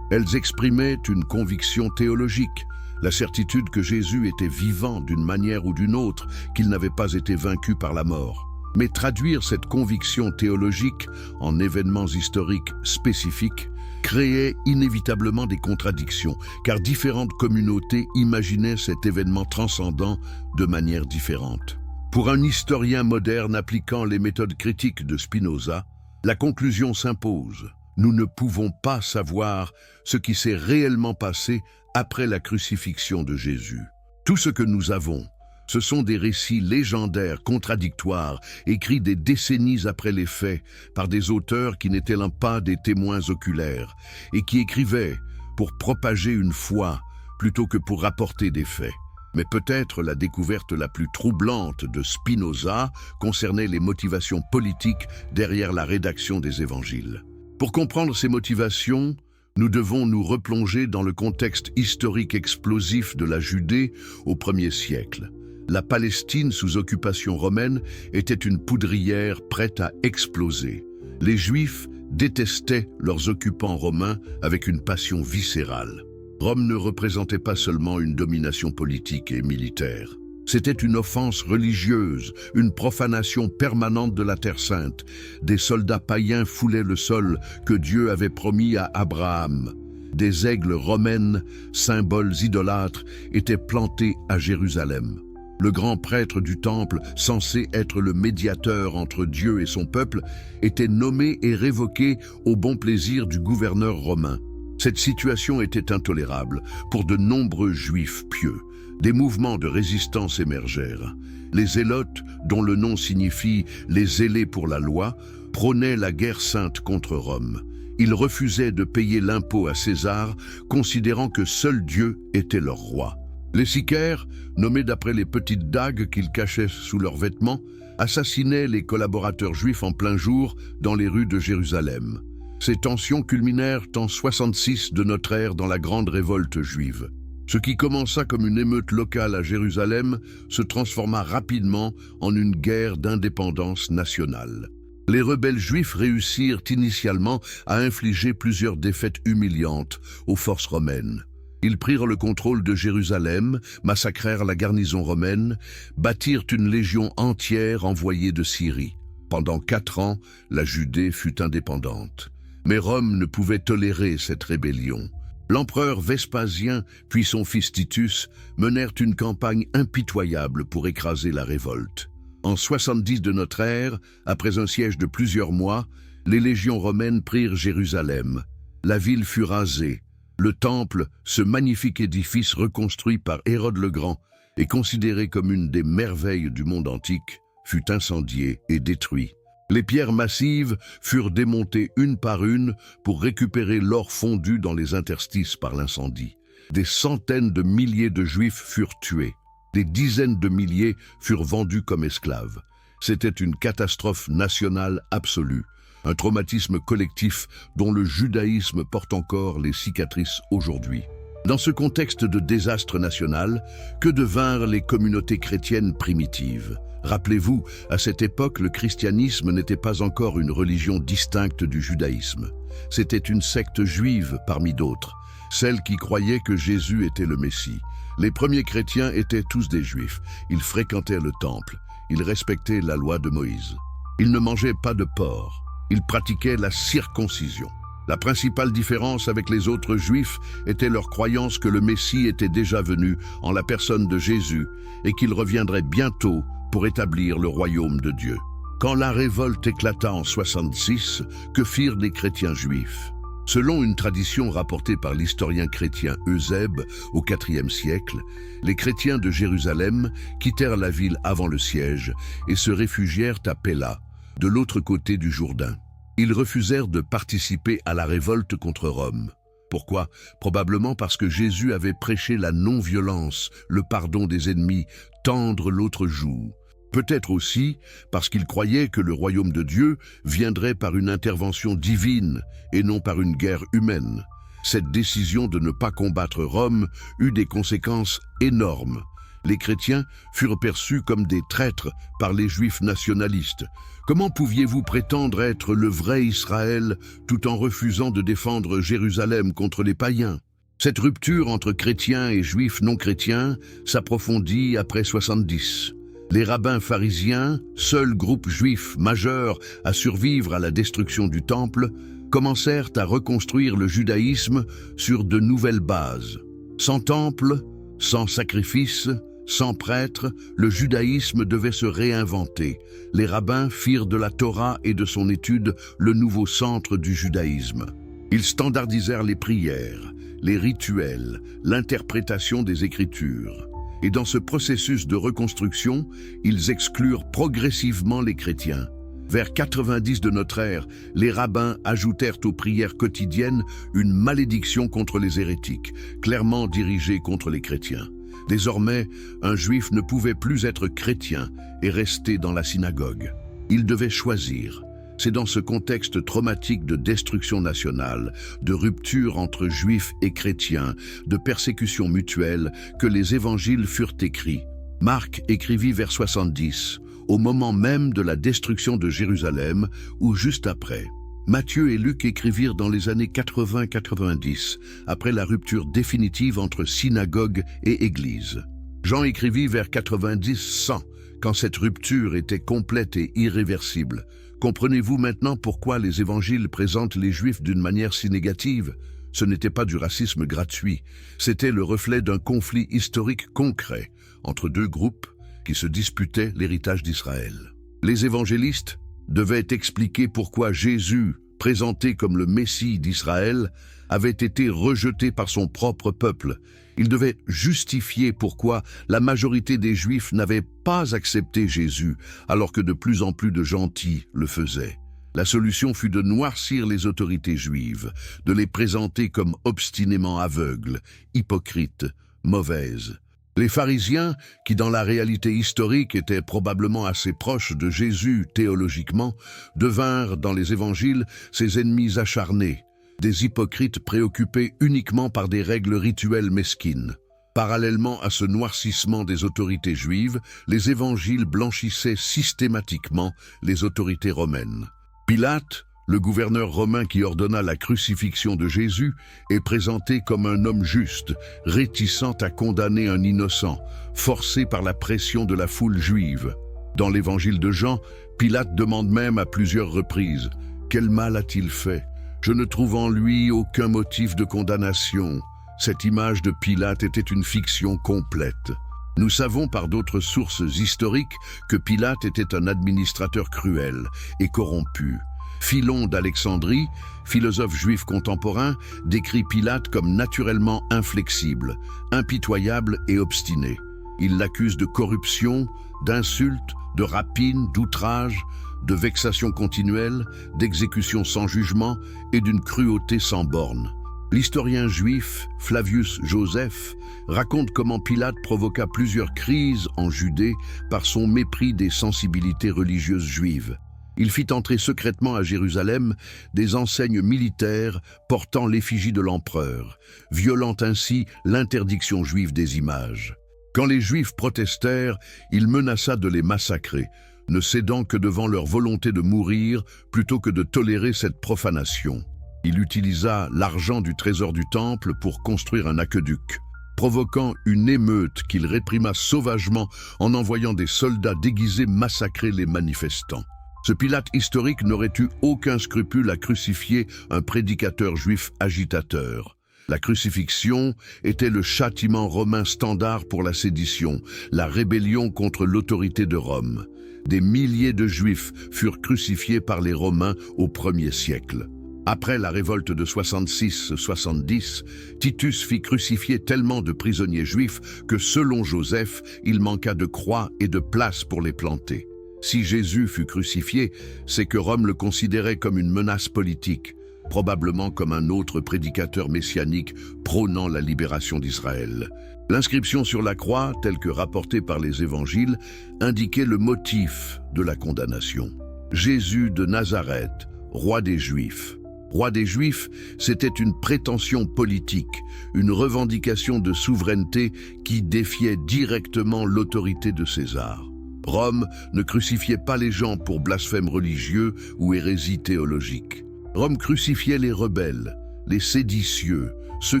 Elles exprimaient une conviction théologique, la certitude que Jésus était vivant d'une manière ou d'une autre, qu'il n'avait pas été vaincu par la mort. Mais traduire cette conviction théologique en événements historiques spécifiques créait inévitablement des contradictions, car différentes communautés imaginaient cet événement transcendant de manière différente. Pour un historien moderne appliquant les méthodes critiques de Spinoza, la conclusion s'impose. Nous ne pouvons pas savoir ce qui s'est réellement passé après la crucifixion de Jésus. Tout ce que nous avons, ce sont des récits légendaires, contradictoires, écrits des décennies après les faits, par des auteurs qui n'étaient pas des témoins oculaires, et qui écrivaient pour propager une foi plutôt que pour rapporter des faits. Mais peut-être la découverte la plus troublante de Spinoza concernait les motivations politiques derrière la rédaction des évangiles. Pour comprendre ces motivations, nous devons nous replonger dans le contexte historique explosif de la Judée au 1er siècle. La Palestine sous occupation romaine était une poudrière prête à exploser. Les Juifs détestaient leurs occupants romains avec une passion viscérale. Rome ne représentait pas seulement une domination politique et militaire. C'était une offense religieuse, une profanation permanente de la Terre Sainte. Des soldats païens foulaient le sol que Dieu avait promis à Abraham. Des aigles romaines, symboles idolâtres, étaient plantés à Jérusalem. Le grand prêtre du temple, censé être le médiateur entre Dieu et son peuple, était nommé et révoqué au bon plaisir du gouverneur romain. Cette situation était intolérable pour de nombreux Juifs pieux. Des mouvements de résistance émergèrent. Les Zélotes, dont le nom signifie « les zélés pour la loi », prônaient la guerre sainte contre Rome. Ils refusaient de payer l'impôt à César, considérant que seul Dieu était leur roi. Les sicaires, nommés d'après les petites dagues qu'ils cachaient sous leurs vêtements, assassinaient les collaborateurs juifs en plein jour dans les rues de Jérusalem. Ces tensions culminèrent en 66 de notre ère dans la grande révolte juive. Ce qui commença comme une émeute locale à Jérusalem se transforma rapidement en une guerre d'indépendance nationale. Les rebelles juifs réussirent initialement à infliger plusieurs défaites humiliantes aux forces romaines. Ils prirent le contrôle de Jérusalem, massacrèrent la garnison romaine, bâtirent une légion entière envoyée de Syrie. Pendant 4 ans, la Judée fut indépendante. Mais Rome ne pouvait tolérer cette rébellion. L'empereur Vespasien puis son fils Titus menèrent une campagne impitoyable pour écraser la révolte. En 70 de notre ère, après un siège de plusieurs mois, les légions romaines prirent Jérusalem. La ville fut rasée. Le temple, ce magnifique édifice reconstruit par Hérode le Grand et considéré comme une des merveilles du monde antique, fut incendié et détruit. Les pierres massives furent démontées une par une pour récupérer l'or fondu dans les interstices par l'incendie. Des centaines de milliers de Juifs furent tués. Des dizaines de milliers furent vendus comme esclaves. C'était une catastrophe nationale absolue. un traumatisme collectif dont le judaïsme porte encore les cicatrices aujourd'hui. Dans ce contexte de désastre national, que devinrent les communautés chrétiennes primitives? Rappelez-vous, à cette époque, le christianisme n'était pas encore une religion distincte du judaïsme. C'était une secte juive parmi d'autres, celle qui croyait que Jésus était le Messie. Les premiers chrétiens étaient tous des juifs. Ils fréquentaient le temple. Ils respectaient la loi de Moïse. Ils ne mangeaient pas de porc. Ils pratiquaient la circoncision. La principale différence avec les autres juifs était leur croyance que le Messie était déjà venu en la personne de Jésus et qu'il reviendrait bientôt pour établir le royaume de Dieu. Quand la révolte éclata en 66, que firent les chrétiens juifs? Selon une tradition rapportée par l'historien chrétien Eusèbe au IVe siècle, les chrétiens de Jérusalem quittèrent la ville avant le siège et se réfugièrent à Péla, de l'autre côté du Jourdain. Ils refusèrent de participer à la révolte contre Rome. Pourquoi? Probablement parce que Jésus avait prêché la non-violence, le pardon des ennemis, tendre l'autre joue. Peut-être aussi parce qu'ils croyaient que le royaume de Dieu viendrait par une intervention divine et non par une guerre humaine. Cette décision de ne pas combattre Rome eut des conséquences énormes. Les chrétiens furent perçus comme des traîtres par les juifs nationalistes. Comment pouviez-vous prétendre être le vrai Israël tout en refusant de défendre Jérusalem contre les païens? Cette rupture entre chrétiens et juifs non chrétiens s'approfondit après 70. Les rabbins pharisiens, seul groupe juif majeur à survivre à la destruction du temple, commencèrent à reconstruire le judaïsme sur de nouvelles bases. Sans temple, sans sacrifice, sans prêtre, le judaïsme devait se réinventer. Les rabbins firent de la Torah et de son étude le nouveau centre du judaïsme. Ils standardisèrent les prières, les rituels, l'interprétation des Écritures. Et dans ce processus de reconstruction, ils exclurent progressivement les chrétiens. Vers 90 de notre ère, les rabbins ajoutèrent aux prières quotidiennes une malédiction contre les hérétiques, clairement dirigée contre les chrétiens. Désormais, un juif ne pouvait plus être chrétien et rester dans la synagogue. Il devait choisir. C'est dans ce contexte traumatique de destruction nationale, de rupture entre juifs et chrétiens, de persécution mutuelle, que les évangiles furent écrits. Marc écrivit vers 70, au moment même de la destruction de Jérusalem, ou juste après. Matthieu et Luc écrivirent dans les années 80-90, après la rupture définitive entre synagogue et église. Jean écrivit vers 90-100, quand cette rupture était complète et irréversible. Comprenez-vous maintenant pourquoi les évangiles présentent les Juifs d'une manière si négative? Ce n'était pas du racisme gratuit, c'était le reflet d'un conflit historique concret entre deux groupes qui se disputaient l'héritage d'Israël. Les évangélistes devaient expliquer pourquoi Jésus, présenté comme le Messie d'Israël, avait été rejeté par son propre peuple. Ils devaient justifier pourquoi la majorité des Juifs n'avaient pas accepté Jésus, alors que de plus en plus de gentils le faisaient. La solution fut de noircir les autorités juives, de les présenter comme obstinément aveugles, hypocrites, mauvaises. Les pharisiens, qui dans la réalité historique étaient probablement assez proches de Jésus théologiquement, devinrent dans les évangiles ses ennemis acharnés, des hypocrites préoccupés uniquement par des règles rituelles mesquines. Parallèlement à ce noircissement des autorités juives, les évangiles blanchissaient systématiquement les autorités romaines. Pilate, le gouverneur romain qui ordonna la crucifixion de Jésus, est présenté comme un homme juste, réticent à condamner un innocent, forcé par la pression de la foule juive. Dans l'évangile de Jean, Pilate demande même à plusieurs reprises « Quel mal a-t-il fait ? Je ne trouve en lui aucun motif de condamnation. » Cette image de Pilate était une fiction complète. Nous savons par d'autres sources historiques que Pilate était un administrateur cruel et corrompu. Philon d'Alexandrie, philosophe juif contemporain, décrit Pilate comme naturellement inflexible, impitoyable et obstiné. Il l'accuse de corruption, d'insultes, de rapines, d'outrages, de vexations continuelles, d'exécutions sans jugement et d'une cruauté sans borne. L'historien juif Flavius Joseph raconte comment Pilate provoqua plusieurs crises en Judée par son mépris des sensibilités religieuses juives. Il fit entrer secrètement à Jérusalem des enseignes militaires portant l'effigie de l'empereur, violant ainsi l'interdiction juive des images. Quand les Juifs protestèrent, il menaça de les massacrer, ne cédant que devant leur volonté de mourir plutôt que de tolérer cette profanation. Il utilisa l'argent du trésor du temple pour construire un aqueduc, provoquant une émeute qu'il réprima sauvagement en envoyant des soldats déguisés massacrer les manifestants. Ce Pilate historique n'aurait eu aucun scrupule à crucifier un prédicateur juif agitateur. La crucifixion était le châtiment romain standard pour la sédition, la rébellion contre l'autorité de Rome. Des milliers de Juifs furent crucifiés par les Romains au 1er siècle. Après la révolte de 66-70, Titus fit crucifier tellement de prisonniers juifs que, selon Joseph, il manqua de croix et de place pour les planter. Si Jésus fut crucifié, c'est que Rome le considérait comme une menace politique, probablement comme un autre prédicateur messianique prônant la libération d'Israël. L'inscription sur la croix, telle que rapportée par les évangiles, indiquait le motif de la condamnation. Jésus de Nazareth, roi des Juifs. Roi des Juifs, c'était une prétention politique, une revendication de souveraineté qui défiait directement l'autorité de César. Rome ne crucifiait pas les gens pour blasphème religieux ou hérésie théologique. Rome crucifiait les rebelles, les séditieux, ceux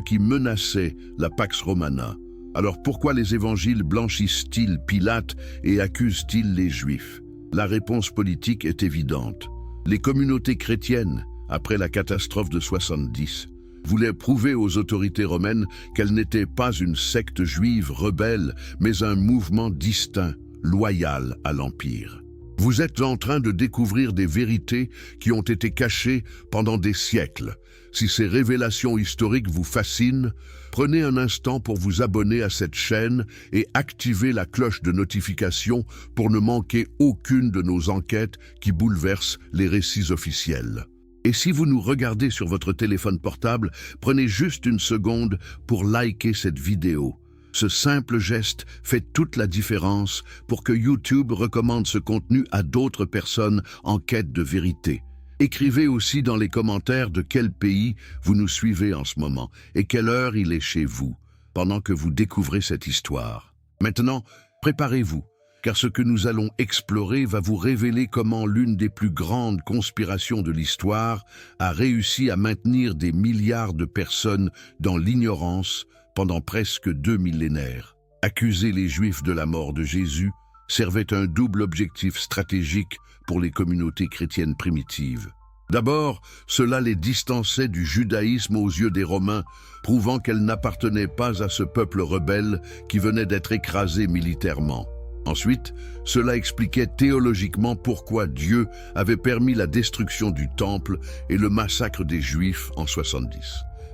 qui menaçaient la Pax Romana. Alors pourquoi les évangiles blanchissent-ils Pilate et accusent-ils les Juifs? La réponse politique est évidente. Les communautés chrétiennes, après la catastrophe de 70, voulaient prouver aux autorités romaines qu'elles n'étaient pas une secte juive rebelle, mais un mouvement distinct, loyal à l'Empire. Vous êtes en train de découvrir des vérités qui ont été cachées pendant des siècles. Si ces révélations historiques vous fascinent, prenez un instant pour vous abonner à cette chaîne et activer la cloche de notification pour ne manquer aucune de nos enquêtes qui bouleversent les récits officiels. Et si vous nous regardez sur votre téléphone portable, prenez juste une seconde pour liker cette vidéo. Ce simple geste fait toute la différence pour que YouTube recommande ce contenu à d'autres personnes en quête de vérité. Écrivez aussi dans les commentaires de quel pays vous nous suivez en ce moment et quelle heure il est chez vous, pendant que vous découvrez cette histoire. Maintenant, préparez-vous, car ce que nous allons explorer va vous révéler comment l'une des plus grandes conspirations de l'histoire a réussi à maintenir des milliards de personnes dans l'ignorance pendant presque 2 millénaires. Accuser les Juifs de la mort de Jésus servait un double objectif stratégique pour les communautés chrétiennes primitives. D'abord, cela les distançait du judaïsme aux yeux des Romains, prouvant qu'elles n'appartenaient pas à ce peuple rebelle qui venait d'être écrasé militairement. Ensuite, cela expliquait théologiquement pourquoi Dieu avait permis la destruction du temple et le massacre des Juifs en 70.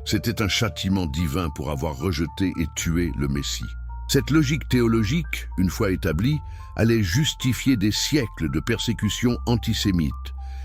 C'était un châtiment divin pour avoir rejeté et tué le Messie. Cette logique théologique, une fois établie, allait justifier des siècles de persécutions antisémites.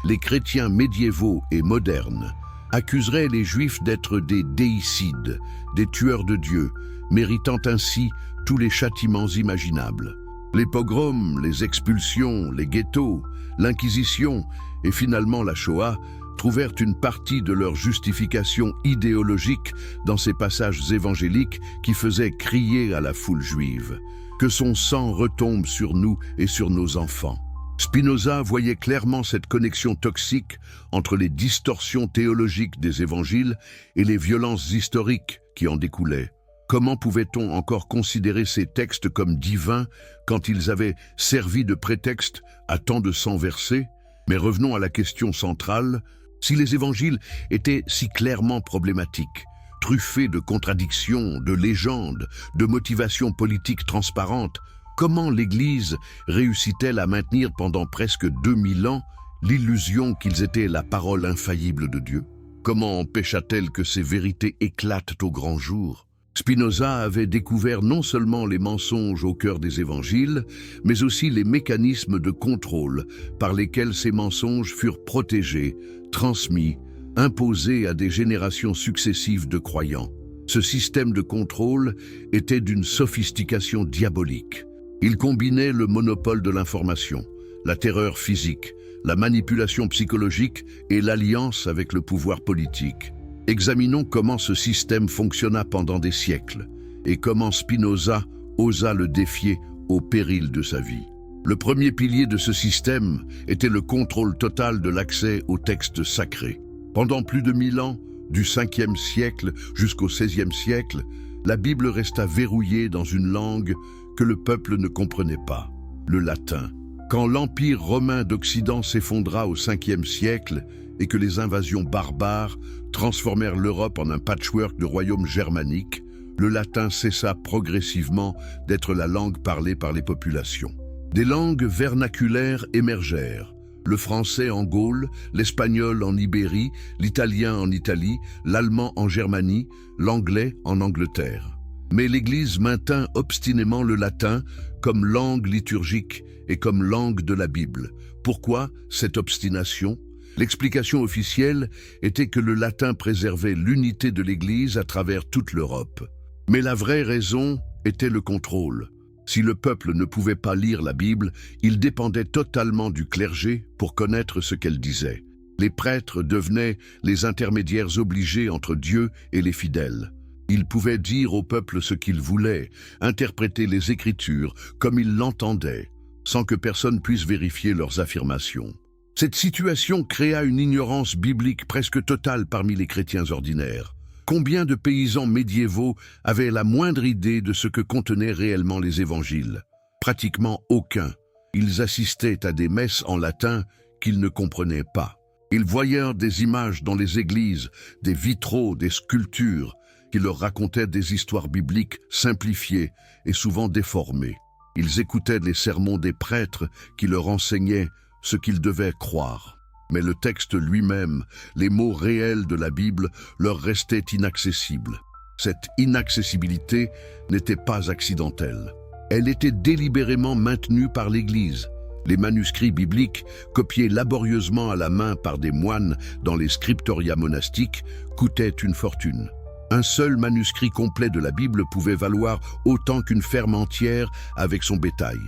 Les chrétiens médiévaux et modernes accuseraient les Juifs d'être des déicides, des tueurs de Dieu, méritant ainsi tous les châtiments imaginables. Les pogroms, les expulsions, les ghettos, l'Inquisition et finalement la Shoah trouvèrent une partie de leur justification idéologique dans ces passages évangéliques qui faisaient crier à la foule juive « Que son sang retombe sur nous et sur nos enfants ». Spinoza voyait clairement cette connexion toxique entre les distorsions théologiques des évangiles et les violences historiques qui en découlaient. Comment pouvait-on encore considérer ces textes comme divins quand ils avaient servi de prétexte à tant de sang versé? Mais revenons à la question centrale. Si les évangiles étaient si clairement problématiques, truffés de contradictions, de légendes, de motivations politiques transparentes, comment l'Église réussit-elle à maintenir pendant presque 2000 ans l'illusion qu'ils étaient la parole infaillible de Dieu? Comment empêcha-t-elle que ces vérités éclatent au grand jour? Spinoza avait découvert non seulement les mensonges au cœur des évangiles, mais aussi les mécanismes de contrôle par lesquels ces mensonges furent protégés, transmis, imposés à des générations successives de croyants. Ce système de contrôle était d'une sophistication diabolique. Il combinait le monopole de l'information, la terreur physique, la manipulation psychologique et l'alliance avec le pouvoir politique. Examinons comment ce système fonctionna pendant des siècles et comment Spinoza osa le défier au péril de sa vie. Le premier pilier de ce système était le contrôle total de l'accès aux textes sacrés. Pendant plus de 1000 ans, du 5e siècle jusqu'au 16e siècle, la Bible resta verrouillée dans une langue que le peuple ne comprenait pas, le latin. Quand l'Empire romain d'Occident s'effondra au 5e siècle et que les invasions barbares transformèrent l'Europe en un patchwork de royaumes germaniques, le latin cessa progressivement d'être la langue parlée par les populations. Des langues vernaculaires émergèrent. Le français en Gaule, l'espagnol en Ibérie, l'italien en Italie, l'allemand en Germanie, l'anglais en Angleterre. Mais l'Église maintint obstinément le latin comme langue liturgique et comme langue de la Bible. Pourquoi cette obstination? L'explication officielle était que le latin préservait l'unité de l'Église à travers toute l'Europe. Mais la vraie raison était le contrôle. Si le peuple ne pouvait pas lire la Bible, il dépendait totalement du clergé pour connaître ce qu'elle disait. Les prêtres devenaient les intermédiaires obligés entre Dieu et les fidèles. Ils pouvaient dire au peuple ce qu'ils voulaient, interpréter les Écritures comme ils l'entendaient, sans que personne puisse vérifier leurs affirmations. Cette situation créa une ignorance biblique presque totale parmi les chrétiens ordinaires. Combien de paysans médiévaux avaient la moindre idée de ce que contenaient réellement les évangiles? Pratiquement aucun. Ils assistaient à des messes en latin qu'ils ne comprenaient pas. Ils voyaient des images dans les églises, des vitraux, des sculptures, qui leur racontaient des histoires bibliques simplifiées et souvent déformées. Ils écoutaient les sermons des prêtres qui leur enseignaient ce qu'ils devaient croire. Mais le texte lui-même, les mots réels de la Bible, leur restaient inaccessibles. Cette inaccessibilité n'était pas accidentelle. Elle était délibérément maintenue par l'Église. Les manuscrits bibliques, copiés laborieusement à la main par des moines dans les scriptoria monastiques, coûtaient une fortune. Un seul manuscrit complet de la Bible pouvait valoir autant qu'une ferme entière avec son bétail.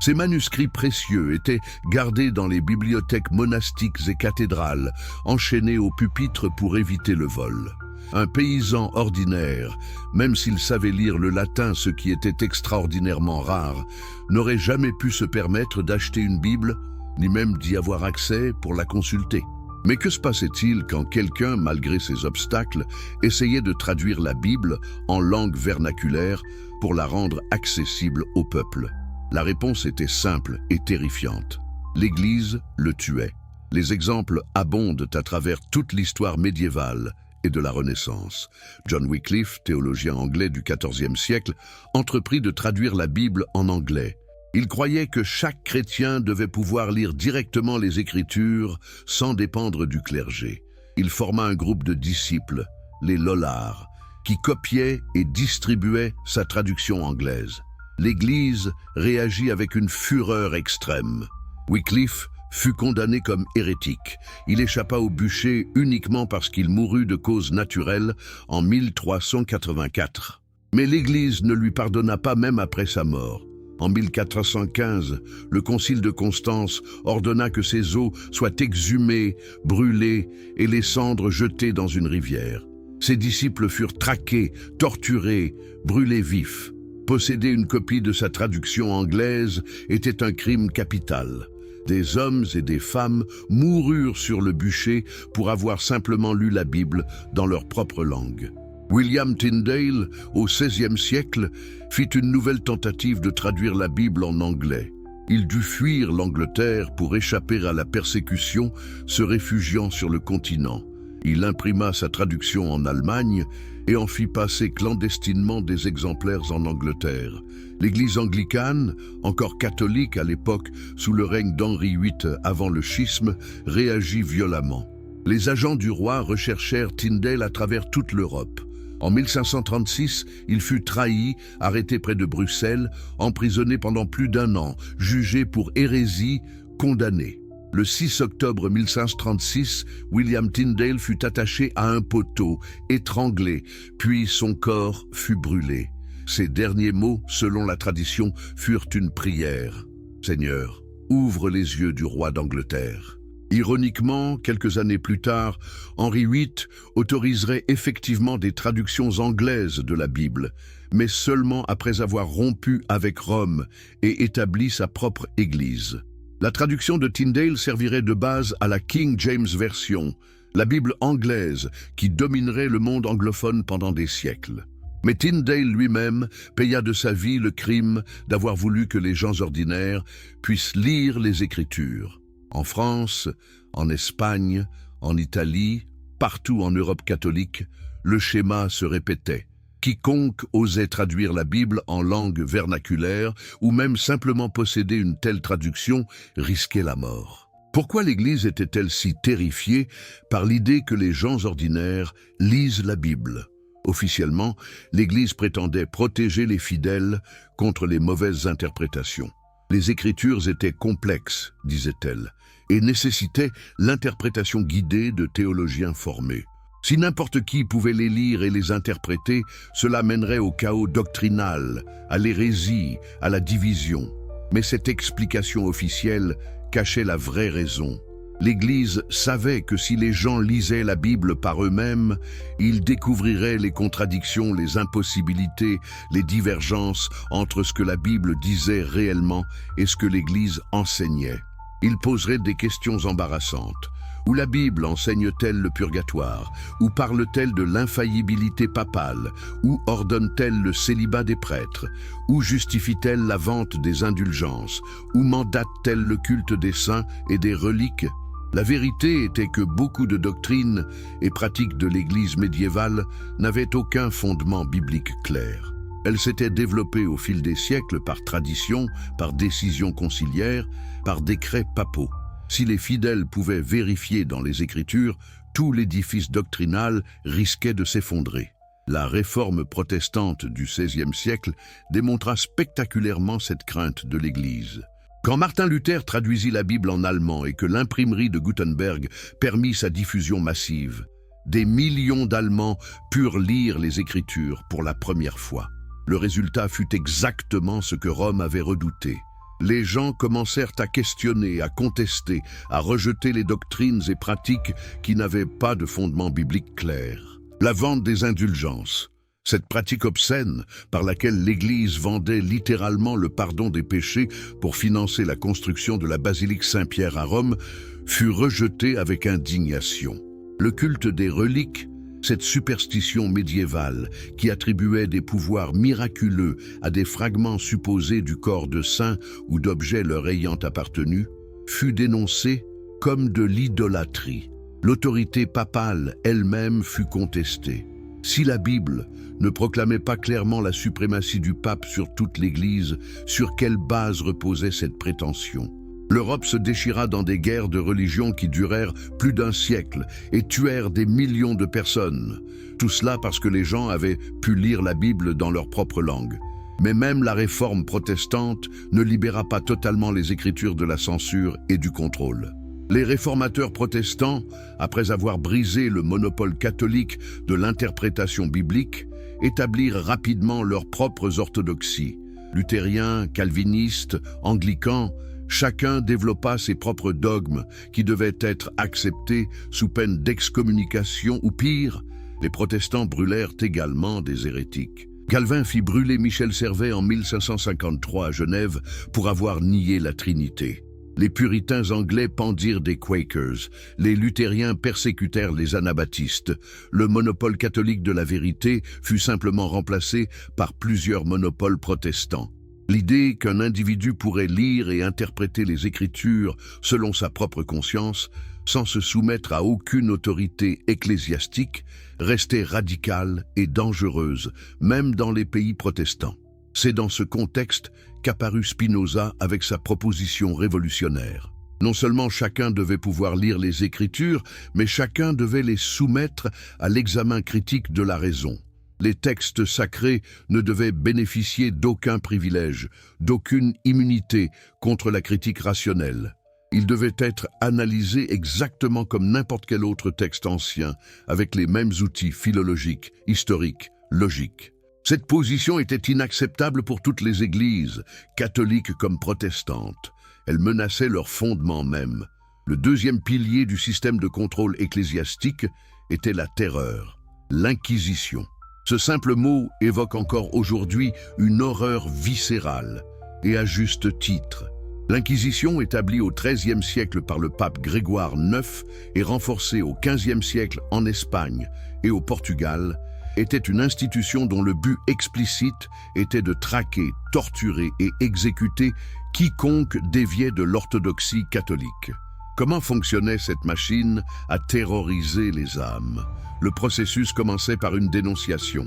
Ces manuscrits précieux étaient gardés dans les bibliothèques monastiques et cathédrales, enchaînés au pupitre pour éviter le vol. Un paysan ordinaire, même s'il savait lire le latin, ce qui était extraordinairement rare, n'aurait jamais pu se permettre d'acheter une Bible, ni même d'y avoir accès pour la consulter. Mais que se passait-il quand quelqu'un, malgré ces obstacles, essayait de traduire la Bible en langue vernaculaire pour la rendre accessible au peuple? La réponse était simple et terrifiante. L'Église le tuait. Les exemples abondent à travers toute l'histoire médiévale et de la Renaissance. John Wycliffe, théologien anglais du XIVe siècle, entreprit de traduire la Bible en anglais. Il croyait que chaque chrétien devait pouvoir lire directement les Écritures sans dépendre du clergé. Il forma un groupe de disciples, les Lollards, qui copiaient et distribuaient sa traduction anglaise. L'Église réagit avec une fureur extrême. Wycliffe fut condamné comme hérétique. Il échappa au bûcher uniquement parce qu'il mourut de cause naturelle en 1384. Mais l'Église ne lui pardonna pas même après sa mort. En 1415, le Concile de Constance ordonna que ses os soient exhumés, brûlés et les cendres jetées dans une rivière. Ses disciples furent traqués, torturés, brûlés vifs. Posséder une copie de sa traduction anglaise était un crime capital. Des hommes et des femmes moururent sur le bûcher pour avoir simplement lu la Bible dans leur propre langue. William Tyndale, au XVIe siècle, fit une nouvelle tentative de traduire la Bible en anglais. Il dut fuir l'Angleterre pour échapper à la persécution, se réfugiant sur le continent. Il imprima sa traduction en Allemagne et en fit passer clandestinement des exemplaires en Angleterre. L'Église anglicane, encore catholique à l'époque sous le règne d'Henri VIII avant le schisme, réagit violemment. Les agents du roi recherchèrent Tyndale à travers toute l'Europe. En 1536, il fut trahi, arrêté près de Bruxelles, emprisonné pendant plus d'1 an, jugé pour hérésie, condamné. Le 6 octobre 1536, William Tyndale fut attaché à un poteau, étranglé, puis son corps fut brûlé. Ses derniers mots, selon la tradition, furent une prière. « Seigneur, ouvre les yeux du roi d'Angleterre. » Ironiquement, quelques années plus tard, Henri VIII autoriserait effectivement des traductions anglaises de la Bible, mais seulement après avoir rompu avec Rome et établi sa propre Église. La traduction de Tyndale servirait de base à la King James Version, la Bible anglaise qui dominerait le monde anglophone pendant des siècles. Mais Tyndale lui-même paya de sa vie le crime d'avoir voulu que les gens ordinaires puissent lire les Écritures. En France, en Espagne, en Italie, partout en Europe catholique, le schéma se répétait. Quiconque osait traduire la Bible en langue vernaculaire ou même simplement posséder une telle traduction risquait la mort. Pourquoi l'Église était-elle si terrifiée par l'idée que les gens ordinaires lisent la Bible ? Officiellement, l'Église prétendait protéger les fidèles contre les mauvaises interprétations. Les Écritures étaient complexes, disait-elle, et nécessitaient l'interprétation guidée de théologiens formés. Si n'importe qui pouvait les lire et les interpréter, cela mènerait au chaos doctrinal, à l'hérésie, à la division. Mais cette explication officielle cachait la vraie raison. L'Église savait que si les gens lisaient la Bible par eux-mêmes, ils découvriraient les contradictions, les impossibilités, les divergences entre ce que la Bible disait réellement et ce que l'Église enseignait. Ils poseraient des questions embarrassantes. Où la Bible enseigne-t-elle le purgatoire? Où parle-t-elle de l'infaillibilité papale? Où ordonne-t-elle le célibat des prêtres? Où justifie-t-elle la vente des indulgences? Où mandate-t-elle le culte des saints et des reliques? La vérité était que beaucoup de doctrines et pratiques de l'Église médiévale n'avaient aucun fondement biblique clair. Elles s'étaient développées au fil des siècles par tradition, par décision conciliaire, par décrets papaux. Si les fidèles pouvaient vérifier dans les Écritures, tout l'édifice doctrinal risquait de s'effondrer. La réforme protestante du XVIe siècle démontra spectaculairement cette crainte de l'Église. Quand Martin Luther traduisit la Bible en allemand et que l'imprimerie de Gutenberg permit sa diffusion massive, des millions d'Allemands purent lire les Écritures pour la première fois. Le résultat fut exactement ce que Rome avait redouté. Les gens commencèrent à questionner, à contester, à rejeter les doctrines et pratiques qui n'avaient pas de fondement biblique clair. La vente des indulgences, cette pratique obscène par laquelle l'Église vendait littéralement le pardon des péchés pour financer la construction de la basilique Saint-Pierre à Rome, fut rejetée avec indignation. Le culte des reliques, cette superstition médiévale qui attribuait des pouvoirs miraculeux à des fragments supposés du corps de saints ou d'objets leur ayant appartenu, fut dénoncée comme de l'idolâtrie. L'autorité papale elle-même fut contestée. Si la Bible ne proclamait pas clairement la suprématie du pape sur toute l'Église, sur quelle base reposait cette prétention ? L'Europe se déchira dans des guerres de religion qui durèrent plus d'un siècle et tuèrent des millions de personnes. Tout cela parce que les gens avaient pu lire la Bible dans leur propre langue. Mais même la réforme protestante ne libéra pas totalement les Écritures de la censure et du contrôle. Les réformateurs protestants, après avoir brisé le monopole catholique de l'interprétation biblique, établirent rapidement leurs propres orthodoxies. Luthériens, calvinistes, anglicans, chacun développa ses propres dogmes qui devaient être acceptés sous peine d'excommunication ou pire, les protestants brûlèrent également des hérétiques. Calvin fit brûler Michel Servet en 1553 à Genève pour avoir nié la Trinité. Les puritains anglais pendirent des Quakers, les luthériens persécutèrent les anabaptistes. Le monopole catholique de la vérité fut simplement remplacé par plusieurs monopoles protestants. L'idée qu'un individu pourrait lire et interpréter les Écritures selon sa propre conscience, sans se soumettre à aucune autorité ecclésiastique, restait radicale et dangereuse, même dans les pays protestants. C'est dans ce contexte qu'apparut Spinoza avec sa proposition révolutionnaire. Non seulement chacun devait pouvoir lire les Écritures, mais chacun devait les soumettre à l'examen critique de la raison. Les textes sacrés ne devaient bénéficier d'aucun privilège, d'aucune immunité contre la critique rationnelle. Ils devaient être analysés exactement comme n'importe quel autre texte ancien, avec les mêmes outils philologiques, historiques, logiques. Cette position était inacceptable pour toutes les églises, catholiques comme protestantes. Elle menaçait leur fondement même. Le deuxième pilier du système de contrôle ecclésiastique était la terreur, l'Inquisition. Ce simple mot évoque encore aujourd'hui une horreur viscérale, et à juste titre. L'Inquisition, établie au XIIIe siècle par le pape Grégoire IX et renforcée au XVe siècle en Espagne et au Portugal, était une institution dont le but explicite était de traquer, torturer et exécuter quiconque déviait de l'orthodoxie catholique. Comment fonctionnait cette machine à terroriser les âmes? Le processus commençait par une dénonciation.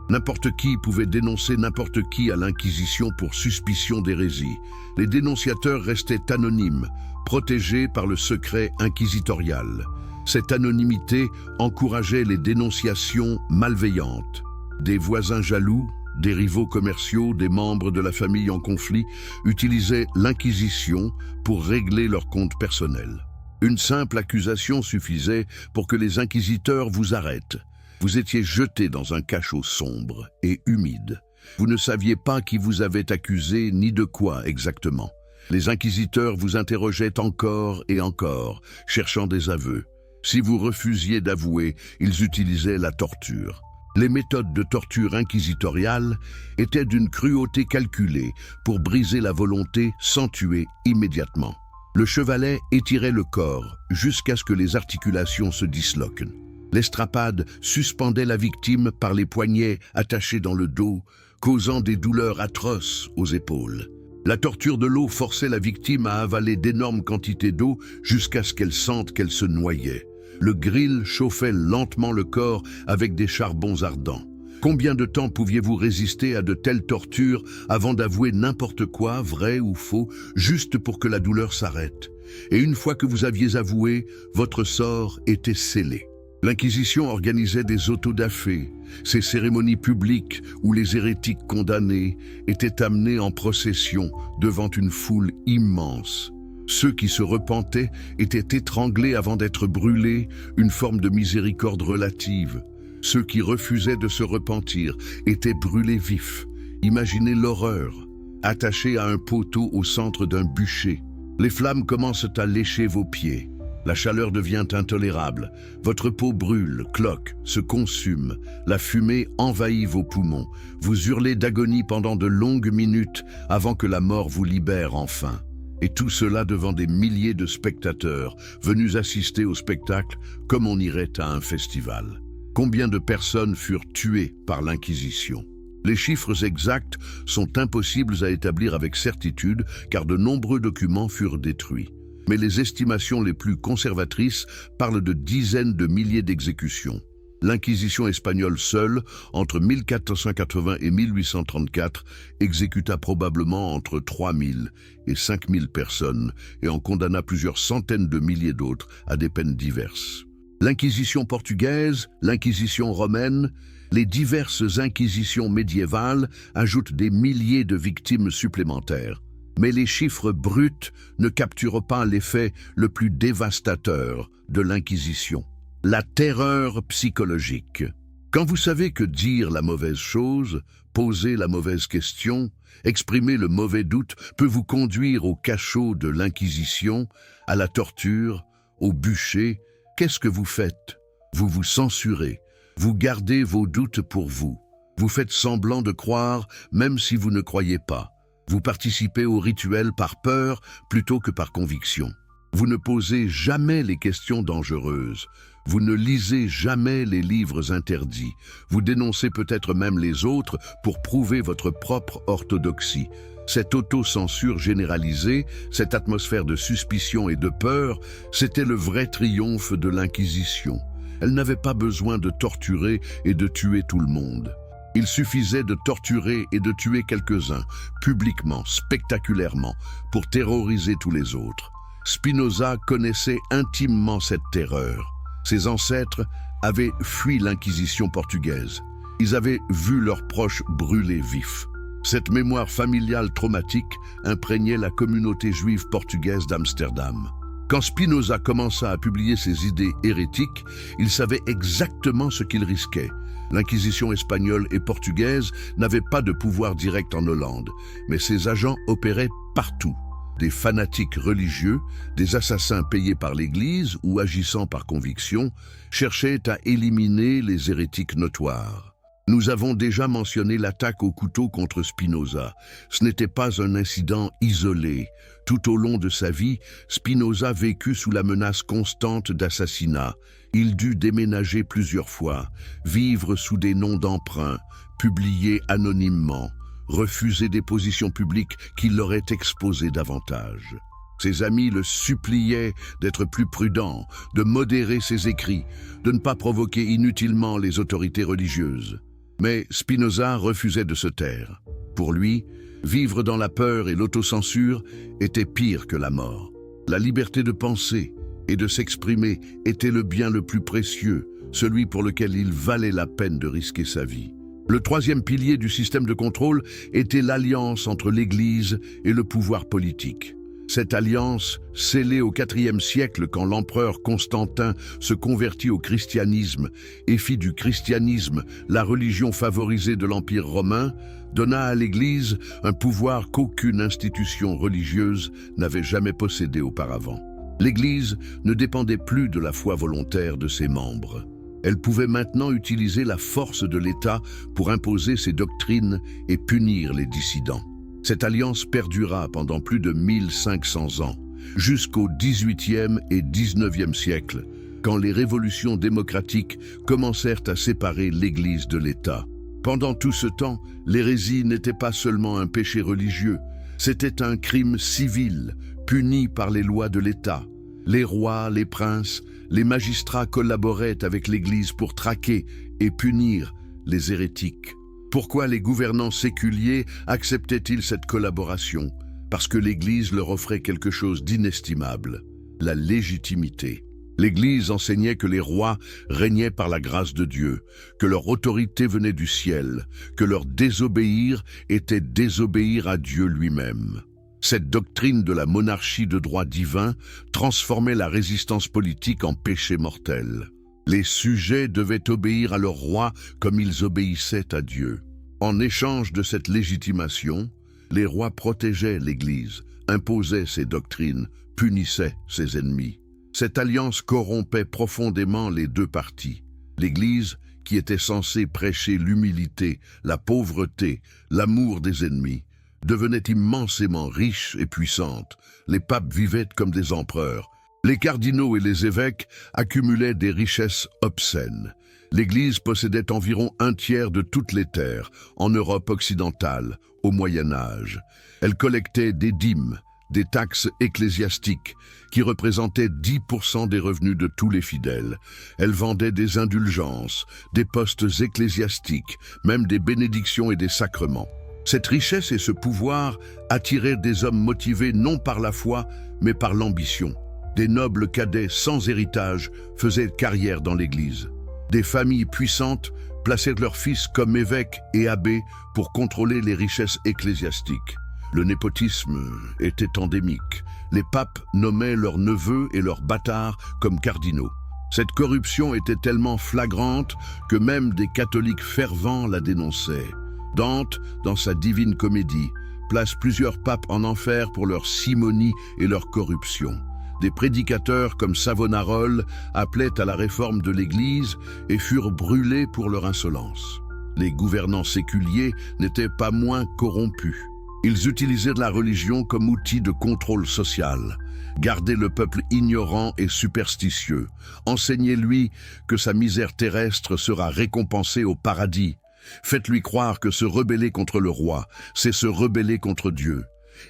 N'importe qui pouvait dénoncer n'importe qui à l'Inquisition pour suspicion d'hérésie. Les dénonciateurs restaient anonymes, protégés par le secret inquisitorial. Cette anonymité encourageait les dénonciations malveillantes. Des voisins jaloux, des rivaux commerciaux, des membres de la famille en conflit utilisaient l'Inquisition pour régler leurs comptes personnels. Une simple accusation suffisait pour que les inquisiteurs vous arrêtent. Vous étiez jeté dans un cachot sombre et humide. Vous ne saviez pas qui vous avait accusé ni de quoi exactement. Les inquisiteurs vous interrogeaient encore et encore, cherchant des aveux. Si vous refusiez d'avouer, ils utilisaient la torture. Les méthodes de torture inquisitoriale étaient d'une cruauté calculée pour briser la volonté sans tuer immédiatement. Le chevalet étirait le corps jusqu'à ce que les articulations se disloquent. L'estrapade suspendait la victime par les poignets attachés dans le dos, causant des douleurs atroces aux épaules. La torture de l'eau forçait la victime à avaler d'énormes quantités d'eau jusqu'à ce qu'elle sente qu'elle se noyait. Le grill chauffait lentement le corps avec des charbons ardents. Combien de temps pouviez-vous résister à de telles tortures avant d'avouer n'importe quoi, vrai ou faux, juste pour que la douleur s'arrête? Et une fois que vous aviez avoué, votre sort était scellé. L'Inquisition organisait des autodafés, ces cérémonies publiques où les hérétiques condamnés étaient amenés en procession devant une foule immense. Ceux qui se repentaient étaient étranglés avant d'être brûlés, une forme de miséricorde relative. Ceux qui refusaient de se repentir étaient brûlés vifs. Imaginez l'horreur, attachés à un poteau au centre d'un bûcher. Les flammes commencent à lécher vos pieds. La chaleur devient intolérable. Votre peau brûle, cloque, se consume. La fumée envahit vos poumons. Vous hurlez d'agonie pendant de longues minutes avant que la mort vous libère enfin. Et tout cela devant des milliers de spectateurs venus assister au spectacle comme on irait à un festival. Combien de personnes furent tuées par l'Inquisition? Les chiffres exacts sont impossibles à établir avec certitude car de nombreux documents furent détruits. Mais les estimations les plus conservatrices parlent de dizaines de milliers d'exécutions. L'Inquisition espagnole seule, entre 1480 et 1834, exécuta probablement entre 3000 et 5000 personnes et en condamna plusieurs centaines de milliers d'autres à des peines diverses. L'Inquisition portugaise, l'Inquisition romaine, les diverses inquisitions médiévales ajoutent des milliers de victimes supplémentaires. Mais les chiffres bruts ne capturent pas l'effet le plus dévastateur de l'Inquisition. La terreur psychologique. Quand vous savez que dire la mauvaise chose, poser la mauvaise question, exprimer le mauvais doute peut vous conduire au cachot de l'Inquisition, à la torture, au bûcher, qu'est-ce que vous faites? Vous vous censurez, vous gardez vos doutes pour vous. Vous faites semblant de croire même si vous ne croyez pas. Vous participez au rituel par peur plutôt que par conviction. Vous ne posez jamais les questions dangereuses. Vous ne lisez jamais les livres interdits. Vous dénoncez peut-être même les autres pour prouver votre propre orthodoxie. Cette autocensure généralisée, cette atmosphère de suspicion et de peur, c'était le vrai triomphe de l'Inquisition. Elle n'avait pas besoin de torturer et de tuer tout le monde. Il suffisait de torturer et de tuer quelques-uns, publiquement, spectaculairement, pour terroriser tous les autres. Spinoza connaissait intimement cette terreur. Ses ancêtres avaient fui l'Inquisition portugaise. Ils avaient vu leurs proches brûlés vifs. Cette mémoire familiale traumatique imprégnait la communauté juive portugaise d'Amsterdam. Quand Spinoza commença à publier ses idées hérétiques, il savait exactement ce qu'il risquait. L'Inquisition espagnole et portugaise n'avait pas de pouvoir direct en Hollande, mais ses agents opéraient partout. Des fanatiques religieux, des assassins payés par l'Église ou agissant par conviction, cherchaient à éliminer les hérétiques notoires. Nous avons déjà mentionné l'attaque au couteau contre Spinoza. Ce n'était pas un incident isolé. Tout au long de sa vie, Spinoza vécut sous la menace constante d'assassinat. Il dut déménager plusieurs fois, vivre sous des noms d'emprunt, publier anonymement, refuser des positions publiques qui l'auraient exposé davantage. Ses amis le suppliaient d'être plus prudent, de modérer ses écrits, de ne pas provoquer inutilement les autorités religieuses. Mais Spinoza refusait de se taire. Pour lui, vivre dans la peur et l'autocensure était pire que la mort. La liberté de penser et de s'exprimer était le bien le plus précieux, celui pour lequel il valait la peine de risquer sa vie. Le troisième pilier du système de contrôle était l'alliance entre l'Église et le pouvoir politique. Cette alliance, scellée au IVe siècle quand l'empereur Constantin se convertit au christianisme et fit du christianisme la religion favorisée de l'Empire romain, donna à l'Église un pouvoir qu'aucune institution religieuse n'avait jamais possédé auparavant. L'Église ne dépendait plus de la foi volontaire de ses membres. Elle pouvait maintenant utiliser la force de l'État pour imposer ses doctrines et punir les dissidents. Cette alliance perdura pendant plus de 1500 ans, jusqu'au XVIIIe et XIXe siècle, quand les révolutions démocratiques commencèrent à séparer l'Église de l'État. Pendant tout ce temps, l'hérésie n'était pas seulement un péché religieux, c'était un crime civil, puni par les lois de l'État. Les rois, les princes, les magistrats collaboraient avec l'Église pour traquer et punir les hérétiques. Pourquoi les gouvernants séculiers acceptaient-ils cette collaboration? Parce que l'Église leur offrait quelque chose d'inestimable, la légitimité. L'Église enseignait que les rois régnaient par la grâce de Dieu, que leur autorité venait du ciel, que leur désobéir était désobéir à Dieu lui-même. Cette doctrine de la monarchie de droit divin transformait la résistance politique en péché mortel. Les sujets devaient obéir à leur roi comme ils obéissaient à Dieu. En échange de cette légitimation, les rois protégeaient l'Église, imposaient ses doctrines, punissaient ses ennemis. Cette alliance corrompait profondément les deux parties. L'Église, qui était censée prêcher l'humilité, la pauvreté, l'amour des ennemis, devenait immensément riche et puissante. Les papes vivaient comme des empereurs. Les cardinaux et les évêques accumulaient des richesses obscènes. L'Église possédait environ un tiers de toutes les terres, en Europe occidentale, au Moyen Âge. Elle collectait des dîmes, des taxes ecclésiastiques, qui représentaient 10% des revenus de tous les fidèles. Elle vendait des indulgences, des postes ecclésiastiques, même des bénédictions et des sacrements. Cette richesse et ce pouvoir attiraient des hommes motivés non par la foi, mais par l'ambition. Des nobles cadets sans héritage faisaient carrière dans l'Église. Des familles puissantes plaçaient leurs fils comme évêques et abbés pour contrôler les richesses ecclésiastiques. Le népotisme était endémique. Les papes nommaient leurs neveux et leurs bâtards comme cardinaux. Cette corruption était tellement flagrante que même des catholiques fervents la dénonçaient. Dante, dans sa Divine Comédie, place plusieurs papes en enfer pour leur simonie et leur corruption. Des prédicateurs comme Savonarole appelaient à la réforme de l'Église et furent brûlés pour leur insolence. Les gouvernants séculiers n'étaient pas moins corrompus. Ils utilisaient la religion comme outil de contrôle social, gardaient le peuple ignorant et superstitieux, enseignaient-lui que sa misère terrestre sera récompensée au paradis. Faites-lui croire que se rebeller contre le roi, c'est se rebeller contre Dieu.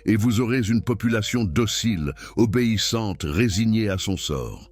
Et vous aurez une population docile, obéissante, résignée à son sort.